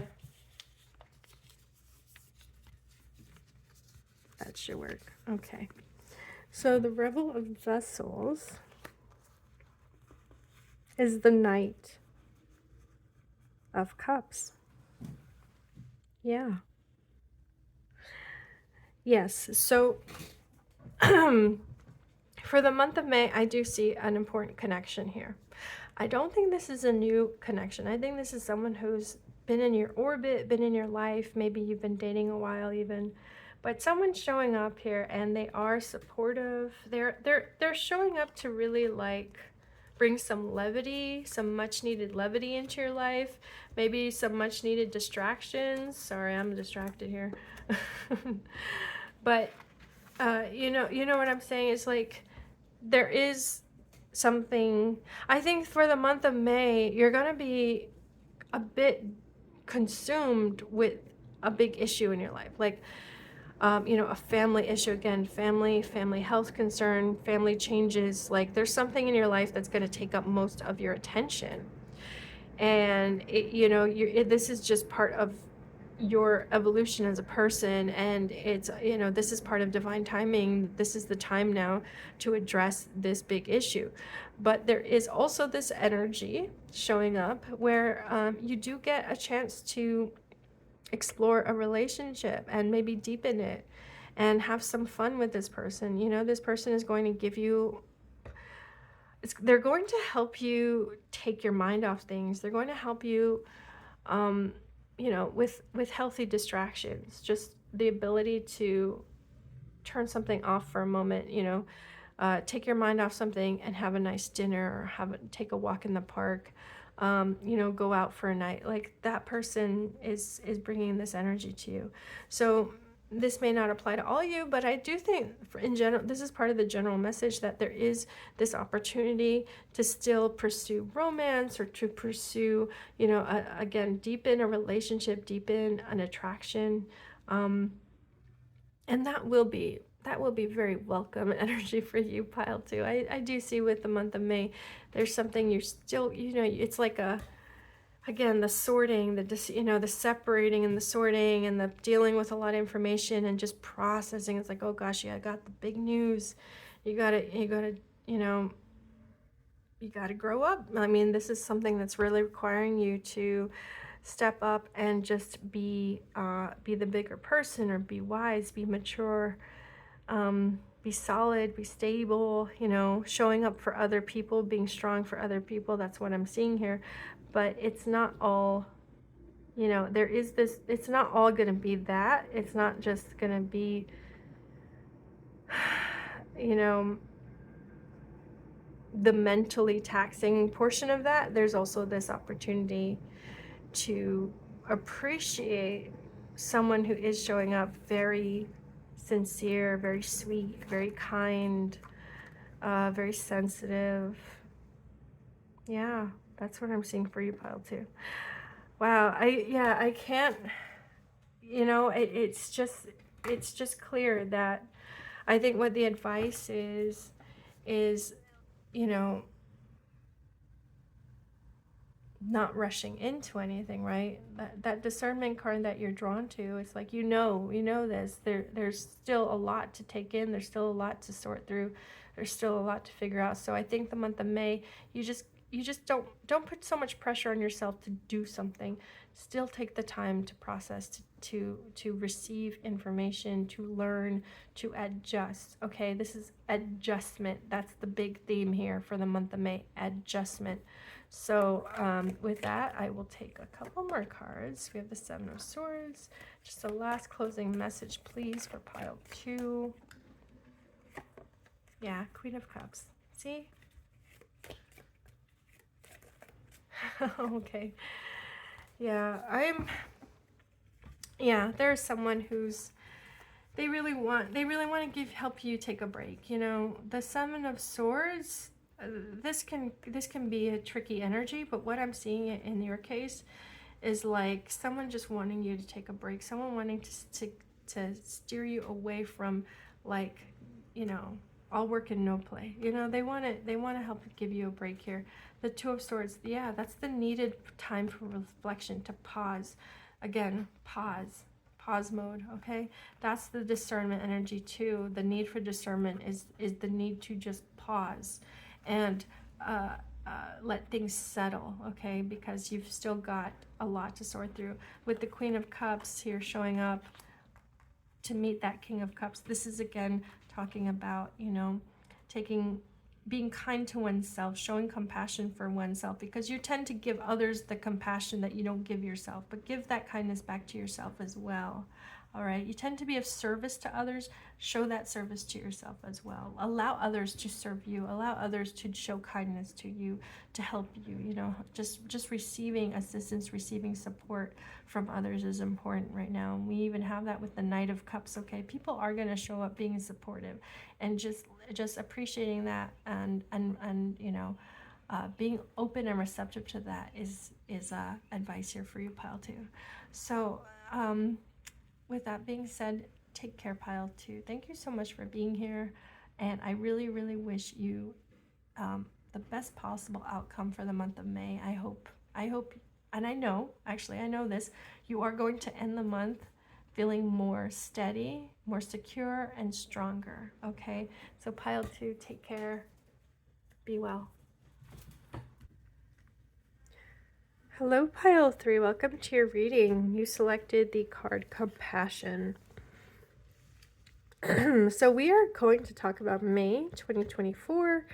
That should work. Okay. So the Rebel of Vessels is the Knight of Cups. Yeah. Yes. So for the month of May, I do see an important connection here. I don't think this is a new connection. I think this is someone who's been in your orbit, been in your life. Maybe you've been dating a while even. But someone's showing up here and they are supportive. They're showing up to really like bring some levity, some much needed levity into your life. Maybe some much needed distractions. Sorry, I'm distracted here. But you know what I'm saying? It's like there is something. I think for the month of May, you're gonna be a bit consumed with a big issue in your life, like you know, a family issue. Again, family health concern, family changes. Like there's something in your life that's going to take up most of your attention, and you know, this is just part of your evolution as a person, and it's, you know, this is part of divine timing. This is the time now to address this big issue. But there is also this energy showing up where you do get a chance to explore a relationship and maybe deepen it and have some fun with this person. You know, this person is going to give you, they're going to help you take your mind off things. They're going to help you you know, with healthy distractions, just the ability to turn something off for a moment, you know, take your mind off something and have a nice dinner, or take a walk in the park, you know, go out for a night. Like that person is bringing this energy to you. So this may not apply to all of you, but I do think in general, this is part of the general message that there is this opportunity to still pursue romance, or to pursue, you know, again, deepen a relationship, deepen an attraction. And that will be very welcome energy for you, pile 2. I do see with the month of May, there's something you're still, you know, it's like a, again, the sorting, you know, the separating and the sorting and the dealing with a lot of information and just processing. It's like, oh gosh, yeah, I got the big news. You gotta, you know, you gotta grow up. I mean, this is something that's really requiring you to step up and just be the bigger person, or be wise, be mature, be solid, be stable, you know, showing up for other people, being strong for other people. That's what I'm seeing here. But it's not all, you know, there is this, it's not all going to be that. It's not just going to be, you know, the mentally taxing portion of that. There's also this opportunity to appreciate someone who is showing up very sincere, very sweet, very kind, very sensitive. Yeah, that's what I'm seeing for you, pile 2. Wow, I can't, you know, it's just clear that I think what the advice is, you know, not rushing into anything, right? That discernment card that you're drawn to, it's like, you know this, there's still a lot to take in, there's still a lot to sort through, there's still a lot to figure out. So I think the month of May, you just don't put so much pressure on yourself to do something. Still take the time to process, to receive information, to learn, to adjust. Okay, this is adjustment. That's the big theme here for the month of May, adjustment. So with that, I will take a couple more cards. We have the Seven of Swords. Just a last closing message, please, for pile 2. Yeah, Queen of Cups. See? Okay. Yeah, there's someone who's they really want to help you take a break. You know, the Seven of Swords, this can be a tricky energy, but what I'm seeing in your case is like someone just wanting you to take a break, someone wanting to steer you away from, like, you know, all work and no play. You know, they want to help give you a break here. The Two of Swords, yeah, that's the needed time for reflection, to pause. Again, pause mode, okay? That's the discernment energy too. The need for discernment is the need to just pause and let things settle, okay? Because you've still got a lot to sort through. With the Queen of Cups here showing up to meet that King of Cups, this is again talking about, you know, being kind to oneself, showing compassion for oneself, because you tend to give others the compassion that you don't give yourself, but give that kindness back to yourself as well. All right, you tend to be of service to others, show that service to yourself as well. Allow others to serve you, allow others to show kindness to you, to help you. You know, just receiving assistance, receiving support from others is important right now. And we even have that with the Knight of Cups, okay? People are going to show up being supportive, and just appreciating that, and you know, being open and receptive to that is advice here for you, pile 2. So with that being said, take care, pile 2. Thank you so much for being here, and I really, really wish you the best possible outcome for the month of May. I hope, and I know this, you are going to end the month feeling more steady, more secure, and stronger, okay? So pile 2, take care, be well. Hello, pile 3. Welcome to your reading. You selected the card Compassion. So we are going to talk about May 2024,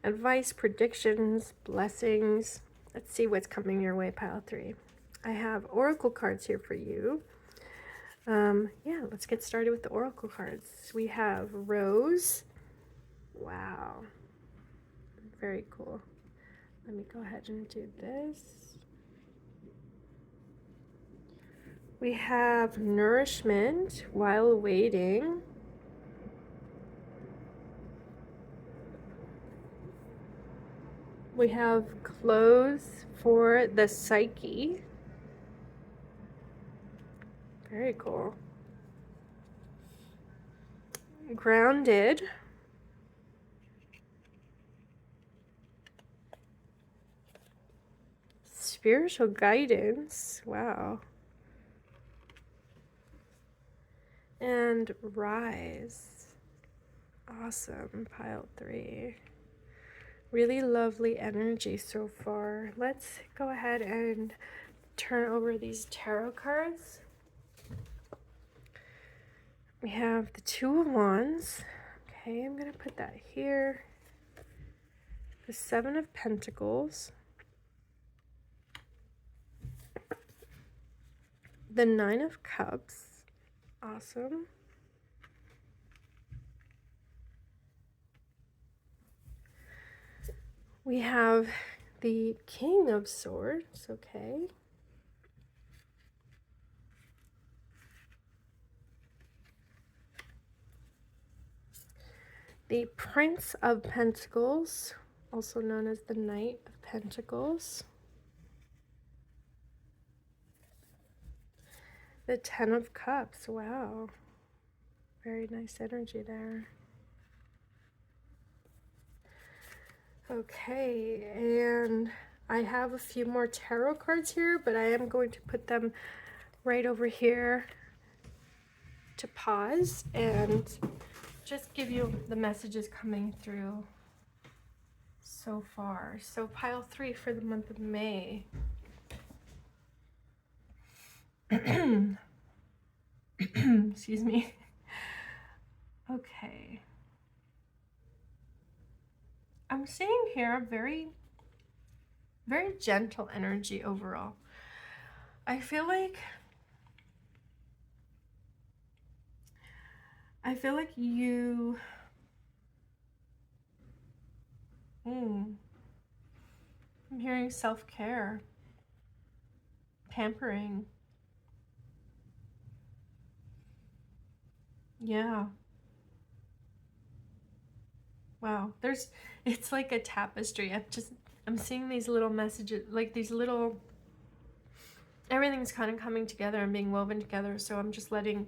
advice, predictions, blessings. Let's see what's coming your way, pile 3. I have oracle cards here for you. Yeah, let's get started with the oracle cards. We have Rose. Wow. Very cool. Let me go ahead and do this. We have Nourishment while waiting. We have Clothes for the Psyche. Very cool. Grounded. Spiritual Guidance. Wow. And Rise. Awesome, pile 3. Really lovely energy so far. Let's go ahead and turn over these tarot cards. We have the Two of Wands. Okay, I'm going to put that here. The Seven of Pentacles. The Nine of Cups. Awesome. We have the King of Swords, okay. The Prince of Pentacles, also known as the Knight of Pentacles. The Ten of Cups, wow. Very nice energy there. Okay, and I have a few more tarot cards here, but I am going to put them right over here to pause and just give you the messages coming through. so far. So pile 3 for the month of May. Excuse me. Okay. I'm seeing here a very, very gentle energy overall. I feel like you I'm hearing self-care, pampering. Yeah. Wow. It's like a tapestry. I'm seeing these little messages, like these little, everything's kind of coming together and being woven together. So I'm letting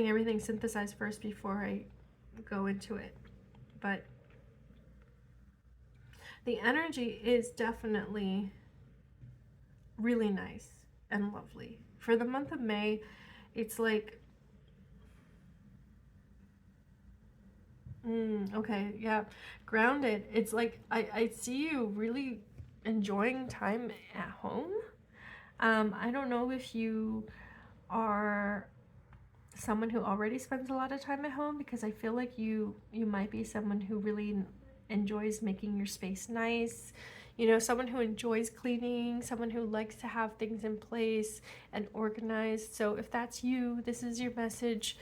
everything synthesize first before I go into it. But the energy is definitely really nice and lovely. For the month of May, it's like, okay, yeah, grounded. It's like I see you really enjoying time at home. I don't know if you are someone who already spends a lot of time at home, because I feel like you might be someone who really enjoys making your space nice, you know, someone who enjoys cleaning, someone who likes to have things in place and organized. So if that's you, this is your message.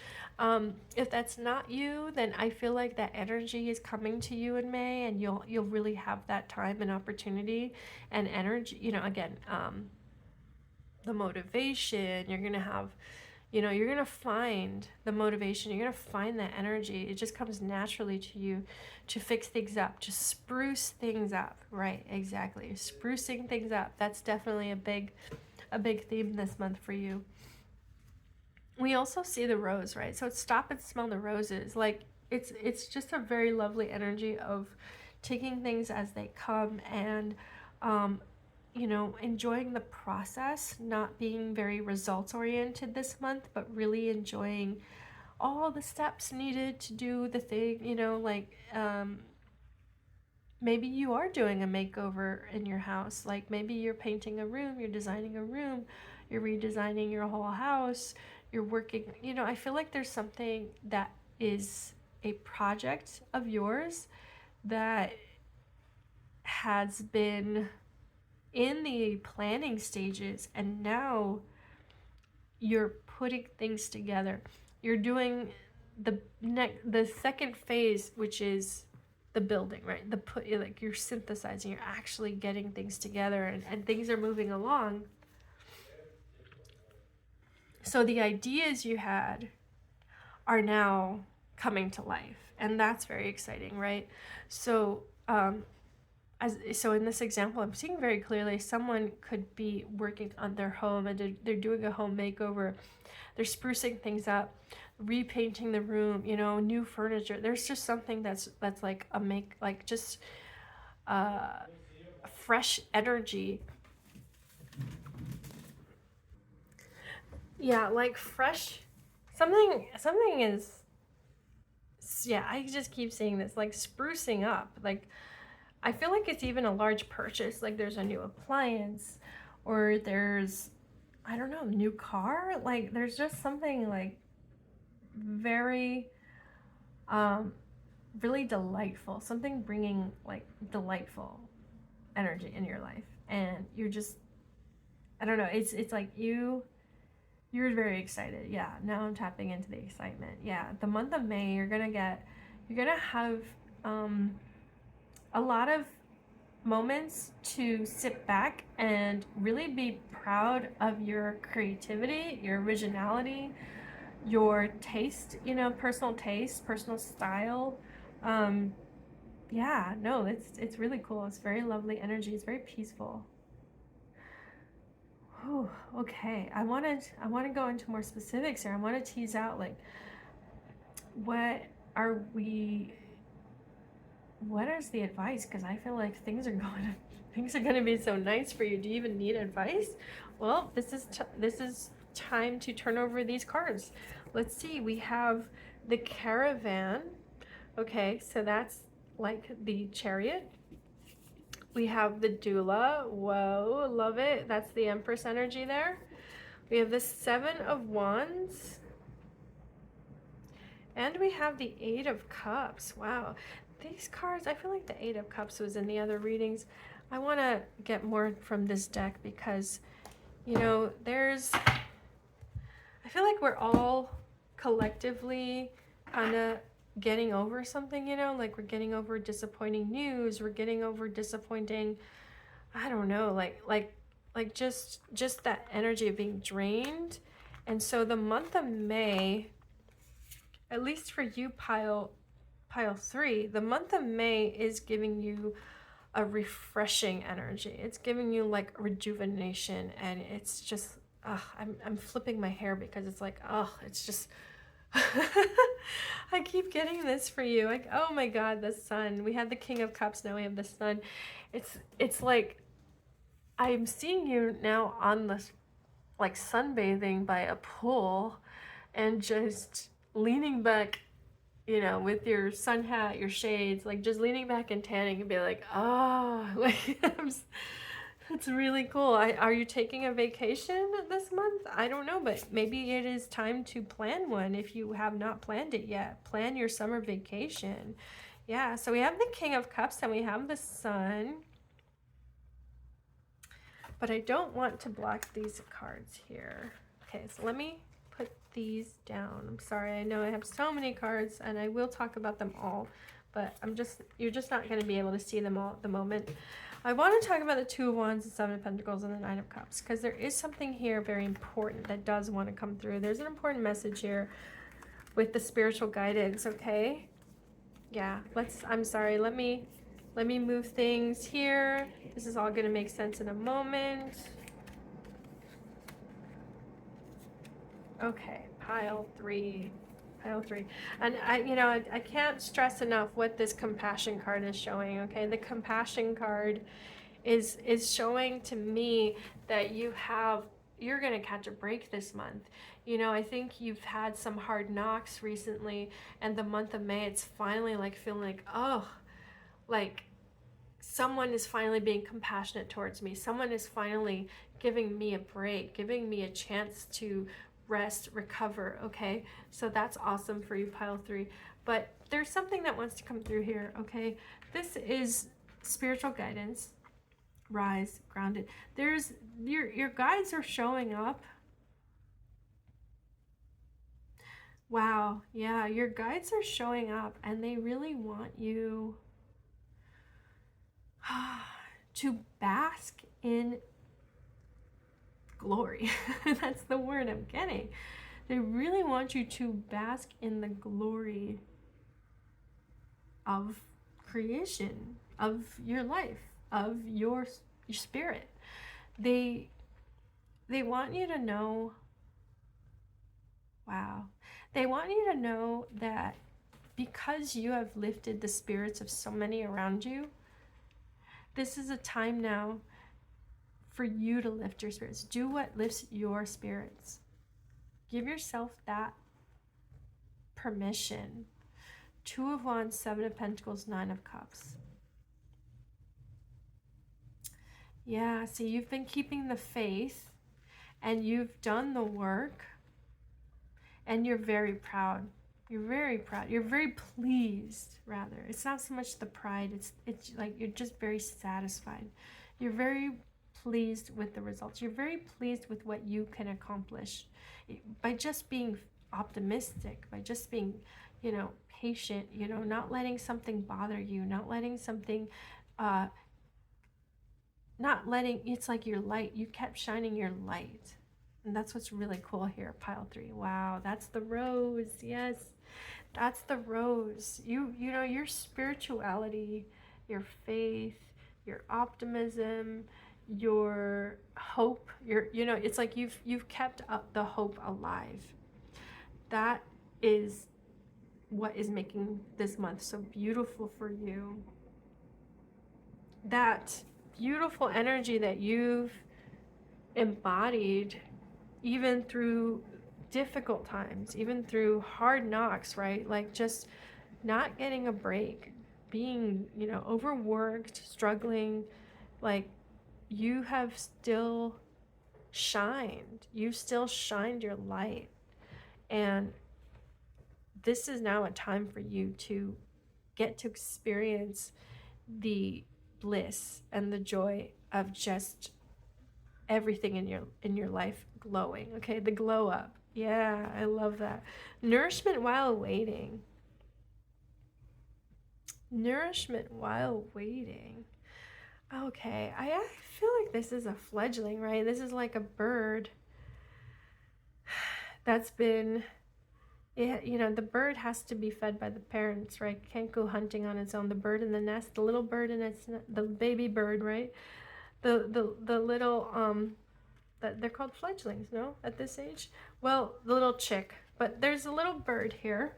If that's not you, then I feel like that energy is coming to you in May, and you'll really have that time and opportunity and energy, you know, again, the motivation you're gonna have, you know, you're gonna find the motivation, you're gonna find that energy. It just comes naturally to you to fix things up, to spruce things up. Right, exactly. Sprucing things up. That's definitely a big theme this month for you. We also see the rose, right? So it's stop and smell the roses. Like it's just a very lovely energy of taking things as they come, and you know, enjoying the process, not being very results oriented this month, but really enjoying all the steps needed to do the thing, you know, like maybe you are doing a makeover in your house. Like maybe you're painting a room, you're designing a room, you're redesigning your whole house, you're working, you know, I feel like there's something that is a project of yours that has been in the planning stages, and now you're putting things together. You're doing the second phase, which is the building, right? Like you're synthesizing, you're actually getting things together, and things are moving along. So the ideas you had are now coming to life, and that's very exciting, right? So so in this example, I'm seeing very clearly someone could be working on their home, and they're doing a home makeover. They're sprucing things up, repainting the room, you know, new furniture. There's just something that's like just fresh energy. Yeah, like fresh. Something is. Yeah, I just keep saying this, like sprucing up. Like I feel like it's even a large purchase. Like there's a new appliance, or there's, I don't know, new car. Like there's just something like very really delightful, something bringing like delightful energy in your life, and you're just, I don't know, it's like you're very excited. Yeah, now I'm tapping into the excitement. Yeah, the month of May, you're gonna have a lot of moments to sit back and really be proud of your creativity, your originality, your taste, you know, personal taste, personal style. Yeah, no, it's really cool. It's very lovely energy. It's very peaceful. Whew, okay, I want to go into more specifics here. I want to tease out like what is the advice, because I feel like things are going to be so nice for you. Do you even need advice? Well, this is time to turn over these cards. Let's see. We have the Caravan. Okay, so that's like the Chariot. We have the doula. Whoa, love it. That's the Empress energy there. We have the Seven of Wands. And we have the Eight of Cups. Wow. These cards, I feel like the Eight of Cups was in the other readings. I want to get more from this deck because, you know, I feel like we're all collectively kind of getting over something, you know, like we're getting over disappointing news, we're getting over disappointing, I don't know, like just that energy of being drained. And so the month of May, at least for you, pile 3, the month of May is giving you a refreshing energy. It's giving you like rejuvenation, and it's just I'm flipping my hair because it's like, it's just I keep getting this for you. Like, oh my God, the sun. We had the King of Cups, now we have the sun. It's like I'm seeing you now on the, like, sunbathing by a pool and just leaning back, you know, with your sun hat, your shades, like just leaning back and tanning and be like, oh, like, it's really cool. Are you taking a vacation this month? I don't know, but maybe it is time to plan one if you have not planned it yet. Plan your summer vacation. Yeah, so we have the King of Cups and we have the Sun. But I don't want to block these cards here. Okay, so let me put these down. I'm sorry, I know I have so many cards and I will talk about them all, but you're just not going to be able to see them all at the moment. I want to talk about the Two of Wands, the Seven of Pentacles, and the Nine of Cups, because there is something here very important that does want to come through. There's an important message here with the spiritual guidance, okay? Yeah, I'm sorry, let me move things here. This is all going to make sense in a moment. Okay, pile 3. And I can't stress enough what this compassion card is showing, okay? The compassion card is showing to me that you're going to catch a break this month. You know, I think you've had some hard knocks recently, and the month of May, it's finally like feeling like, oh, like someone is finally being compassionate towards me. Someone is finally giving me a break, giving me a chance to rest, recover, okay? So that's awesome for you, pile 3. But there's something that wants to come through here, okay? This is spiritual guidance. Rise, grounded. There's your guides are showing up. Wow, yeah, your guides are showing up and they really want you to bask in glory. That's the word I'm getting. They really want you to bask in the glory of creation, of your life, of your spirit. They want you to know, wow, they want you to know that because you have lifted the spirits of so many around you, this is a time now for you to lift your spirits. Do what lifts your spirits. Give yourself that permission. Two of Wands, Seven of Pentacles, Nine of Cups. Yeah, see, you've been keeping the faith and you've done the work and you're very proud. You're very proud. You're very pleased, rather. It's not so much the pride. It's like you're just very satisfied. You're very pleased with the results. You're very pleased with what you can accomplish by just being optimistic, by just being, patient, not letting something bother you, not letting something, it's like your light. You kept shining your light. And that's what's really cool here, pile 3. Wow, that's the rose. Yes, that's the rose. Your spirituality, your faith, your optimism, your hope, it's like you've kept up the hope alive. That is what is making this month so beautiful for you. That beautiful energy that you've embodied even through difficult times, even through hard knocks, right? Like just not getting a break, being, you know, overworked, struggling, like you have still shined. You've still shined your light. And this is now a time for you to get to experience the bliss and the joy of just everything in your life glowing. Okay, the glow up. Yeah, I love that. Nourishment while waiting. Nourishment while waiting. Okay, I feel like this is a fledgling, right? This is like a bird that's been, you know, the bird has to be fed by the parents, right? Can't go hunting on its own. The bird in the nest, the little bird in its, the baby bird, right? The little, they're called fledglings, no? At this age? Well, the little chick. But there's a little bird here.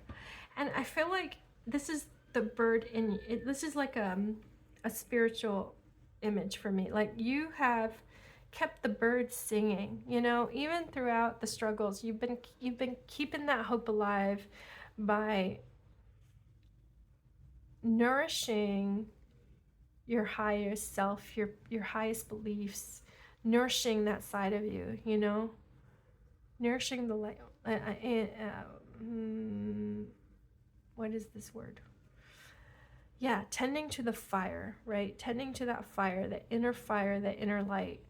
And I feel like this is the bird in it. This is like a spiritual image for me. Like you have kept the bird singing, you know, even throughout the struggles. You've been keeping that hope alive by nourishing your highest self, your highest beliefs, nourishing that side of you, you know, nourishing the light. What is this word? Yeah, tending to the fire, right? Tending to that fire, the inner light.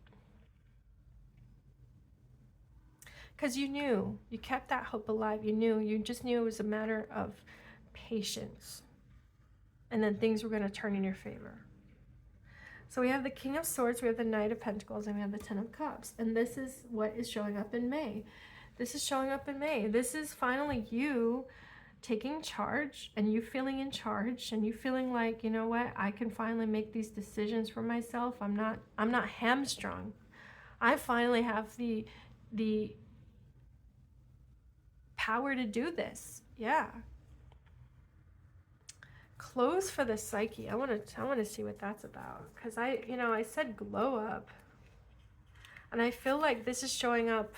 Because you kept that hope alive. You just knew it was a matter of patience. And then things were going to turn in your favor. So we have the King of Swords, we have the Knight of Pentacles, and we have the Ten of Cups. And this is what is showing up in May. This is showing up in May. This is finally you taking charge and you feeling in charge and you feeling like, you know what, I can finally make these decisions for myself. I'm not hamstrung. I finally have the power to do this. Yeah. Clothes for the psyche. I want to see what that's about, because I said glow up, and I feel like this is showing up.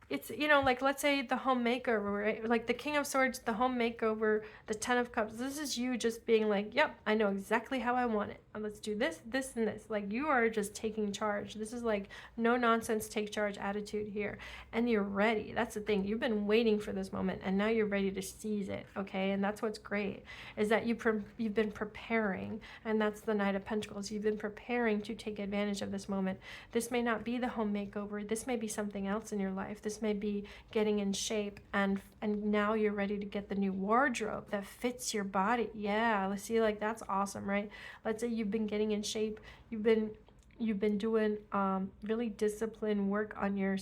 It's, you know, like let's say the home makeover, right? Like the King of Swords, the home makeover, the Ten of Cups. This is you just being like, yep, I know exactly how I want it. And let's do this, this, and this. Like you are just taking charge. This is like no nonsense, take charge attitude here. And you're ready. That's the thing. You've been waiting for this moment, and now you're ready to seize it, okay? And that's what's great, is that you've been preparing, and that's the Knight of Pentacles. You've been preparing to take advantage of this moment. This may not be the home makeover. This may be something else in your life. This may be getting in shape, and now you're ready to get the new wardrobe that fits your body. Yeah, let's see, like that's awesome, right? Let's say you've been getting in shape, you've been doing really disciplined work on your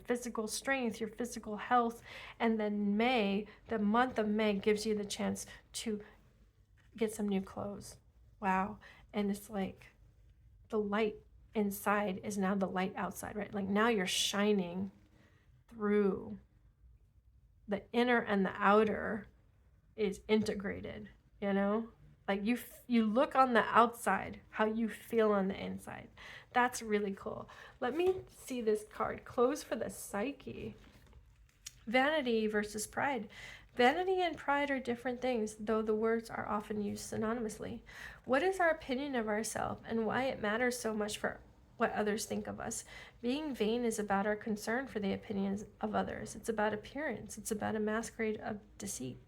physical strength, your physical health, and then May, the month of May, gives you the chance to get some new clothes. Wow. And it's like the light inside is now the light outside, right? Like now you're shining through. The inner and the outer is integrated, you know? Like you look on the outside how you feel on the inside. That's really cool. Let me see this card. Clothes for the psyche. Vanity versus pride. Vanity and pride are different things, though the words are often used synonymously. What is our opinion of ourselves and why it matters so much for what others think of us? Being vain is about our concern for the opinions of others. It's about appearance. It's about a masquerade of deceit.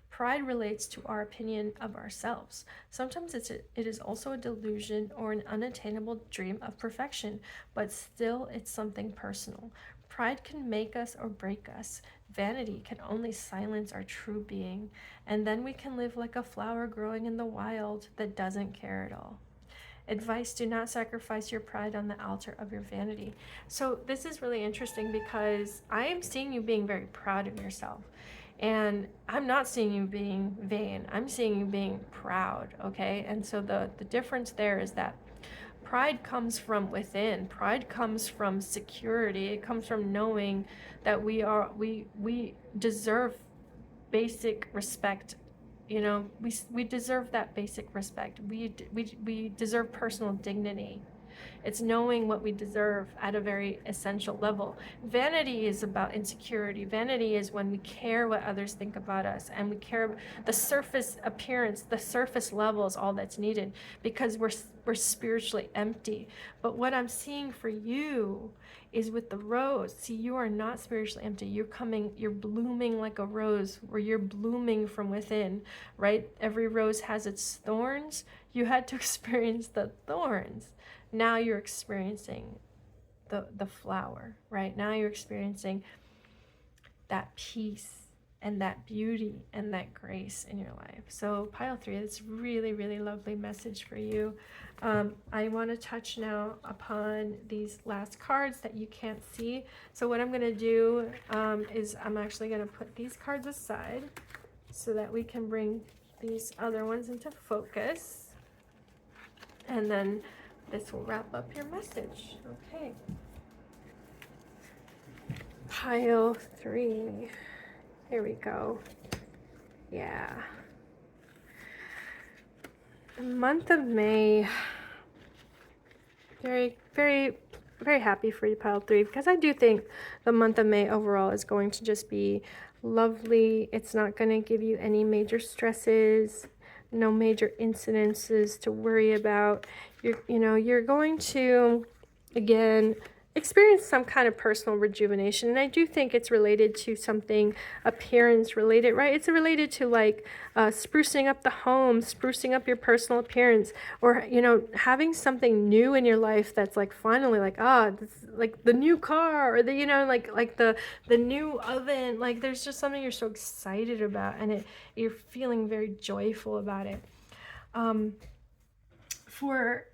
Pride relates to our opinion of ourselves. Sometimes it is also a delusion or an unattainable dream of perfection, but still it's something personal. Pride can make us or break us. Vanity can only silence our true being, and then we can live like a flower growing in the wild that doesn't care at all. Advice: do not sacrifice your pride on the altar of your vanity. So this is really interesting because I am seeing you being very proud of yourself. And I'm not seeing you being vain. I'm seeing you being proud, okay? And so the difference there is that pride comes from within. Pride comes from security. It comes from knowing that we deserve basic respect. You know, we deserve that basic respect. We deserve personal dignity. It's knowing what we deserve at a very essential level. Vanity is about insecurity. Vanity is when we care what others think about us, and we care the surface appearance, the surface level is all that's needed, because we're spiritually empty. But what I'm seeing for you is with the rose. See, you are not spiritually empty. You're blooming like a rose, where you're blooming from within, right? Every rose has its thorns. You had to experience the thorns. Now you're experiencing the flower, right? Now you're experiencing that peace and that beauty and that grace in your life. So pile 3, it's really, really lovely message for you. I want to touch now upon these last cards that you can't see. So what I'm going to do is I'm actually going to put these cards aside so that we can bring these other ones into focus. And then this will wrap up your message. Okay. Pile 3. Here we go. Yeah. The month of May. Very, very, very happy for you, pile 3, because I do think the month of May overall is going to just be lovely. It's not going to give you any major stresses, no major incidences to worry about. You're going to, again, experience some kind of personal rejuvenation. And I do think it's related to something appearance related, right? It's related to like sprucing up the home, sprucing up your personal appearance, or, having something new in your life that's like finally like, this, like the new car, or the, like the new oven. Like there's just something you're so excited about, and you're feeling very joyful about it. For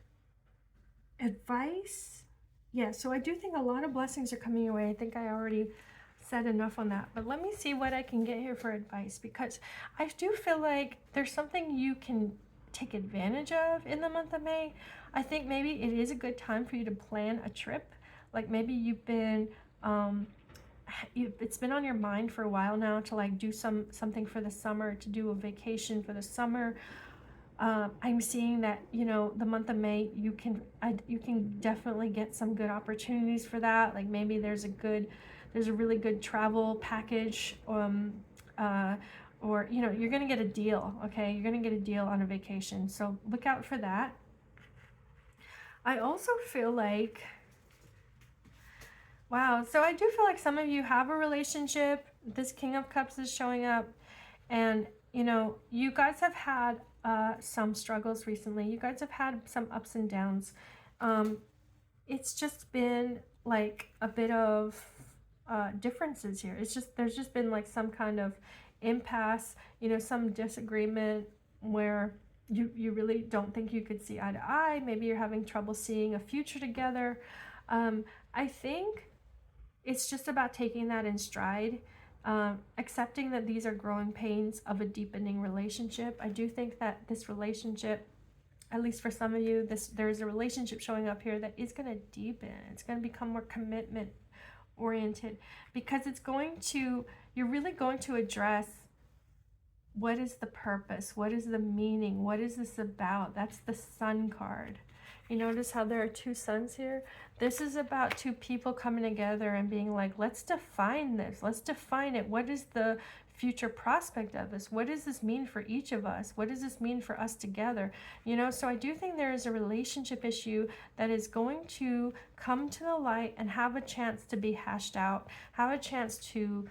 advice, yeah, so I do think a lot of blessings are coming your way. I think I already said enough on that, but let me see what I can get here for advice, because I do feel like there's something you can take advantage of in the month of May. I think maybe it is a good time for you to plan a trip. Like maybe you've been it's been on your mind for a while now to like do something for the summer, to do a vacation for the summer. I'm seeing that, the month of May, you can definitely get some good opportunities for that. Like maybe there's a really good travel package, or, you're going to get a deal. Okay. You're going to get a deal on a vacation. So look out for that. I also feel like, wow. So I do feel like some of you have a relationship. This King of Cups is showing up, and, you guys have had some struggles recently. You guys have had some ups and downs. It's just been like a bit of differences here. There's just been like some kind of impasse, some disagreement where you really don't think you could see eye to eye. Maybe you're having trouble seeing a future together. I think it's just about taking that in stride. Accepting that these are growing pains of a deepening relationship. I do think that this relationship, at least for some of you, there's a relationship showing up here that is going to deepen. It's going to become more commitment oriented, because you're really going to address what is the purpose, what is the meaning, what is this about. That's the Sun card. You notice how there are 2 suns here? This is about 2 people coming together and being like, let's define this. Let's define it. What is the future prospect of this? What does this mean for each of us? What does this mean for us together? So I do think there is a relationship issue that is going to come to the light and have a chance to be hashed out, have a chance to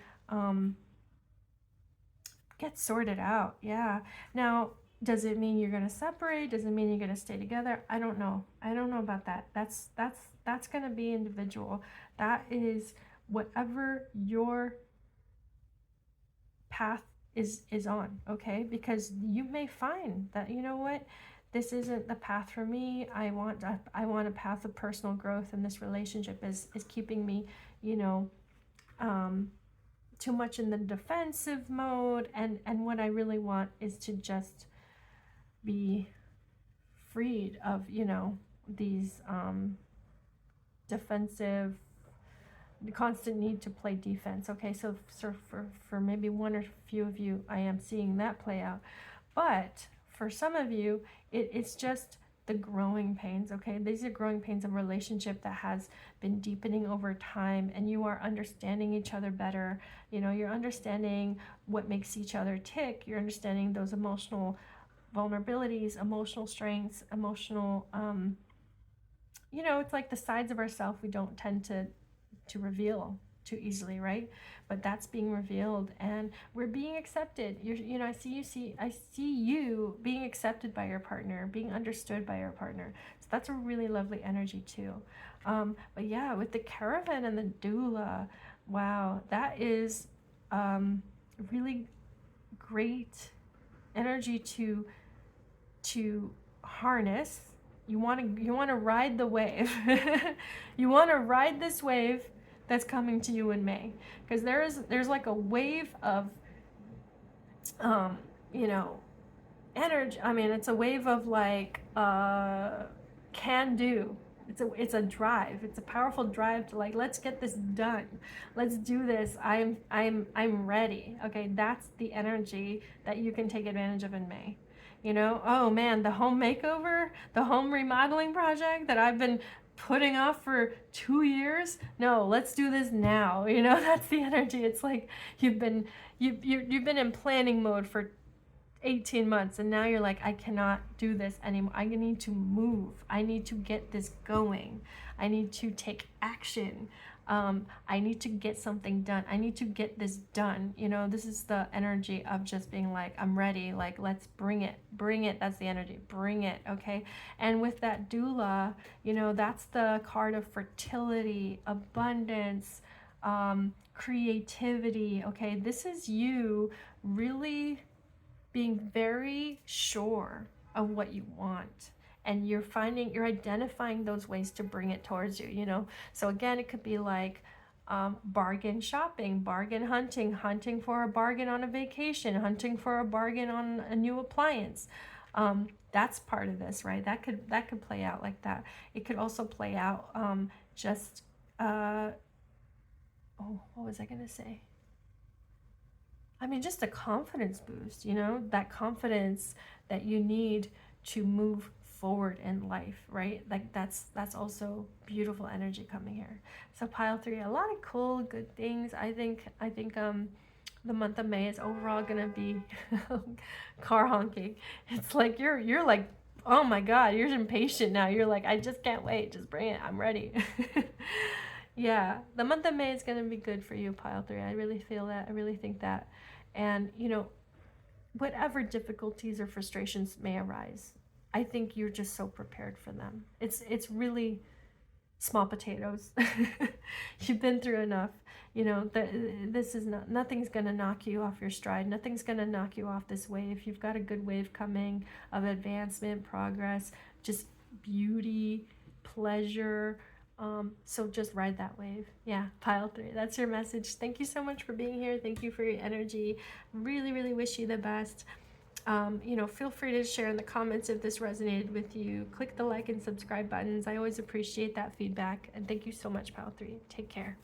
get sorted out. Yeah. Now, does it mean you're going to separate? Does it mean you're going to stay together? I don't know. I don't know about that. That's going to be individual. That is whatever your path is on, okay? Because you may find that, this isn't the path for me. I want a path of personal growth, and this relationship is keeping me, too much in the defensive mode, and what I really want is to just be freed of, these defensive, constant need to play defense. Okay, so for maybe one or few of you, I am seeing that play out. But for some of you, it's just the growing pains, okay? These are growing pains of a relationship that has been deepening over time, and you are understanding each other better. You know, you're understanding what makes each other tick. You're understanding those emotional vulnerabilities, emotional strengths, emotional, you know, it's like the sides of ourselves we don't tend to reveal too easily, right? But that's being revealed, and we're being accepted. You know, I see you being accepted by your partner, being understood by your partner. So that's a really lovely energy too. But yeah, with the caravan and the doula, wow, that is really great energy to harness. You want to ride the wave. You want to ride this wave that's coming to you in May, because there's like a wave of you know, energy. I mean, it's a wave of like can do. It's a drive. It's a powerful drive to like, let's get this done. Let's do this. I'm ready. Okay, that's the energy that you can take advantage of in May. You know, oh man, the home makeover, the home remodeling project that I've been putting off for 2 years. No, let's do this now. You know, that's the energy. It's like you've been in planning mode for 18 months, and now you're like, I cannot do this anymore. I need to move. I need to get this going. I need to take action. I need to get something done. I need to get this done. You know, this is the energy of just being like, I'm ready. Like, let's bring it. Bring it. That's the energy. Bring it. Okay. And with that doula, you know, that's the card of fertility, abundance, creativity. Okay. This is you really being very sure of what you want, and you're identifying those ways to bring it towards you, you know. So again, it could be like bargain shopping, bargain hunting, hunting for a bargain on a vacation, hunting for a bargain on a new appliance. That's part of this, right? That could play out like that. It could also play out just what was I gonna say? I mean, just a confidence boost, you know, that confidence that you need to move forward in life, right? Like that's also beautiful energy coming here. So pile 3, a lot of cool, good things. I think the month of May is overall gonna be car honking. It's like you're like, oh my God, you're impatient now. You're like, I just can't wait. Just bring it. I'm ready. Yeah, the month of May is going to be good for you, pile 3. I really feel that. I really think that. And, you know, whatever difficulties or frustrations may arise, I think you're just so prepared for them. It's really small potatoes. You've been through enough. You know, this is nothing's going to knock you off your stride. Nothing's going to knock you off this wave. You've got a good wave coming of advancement, progress, just beauty, pleasure. So just ride that wave. Yeah, pile 3. That's your message. Thank you so much for being here. Thank you for your energy. Really, really wish you the best. You know, feel free to share in the comments if this resonated with you. Click the like and subscribe buttons. I always appreciate that feedback. And thank you so much, pile 3. Take care.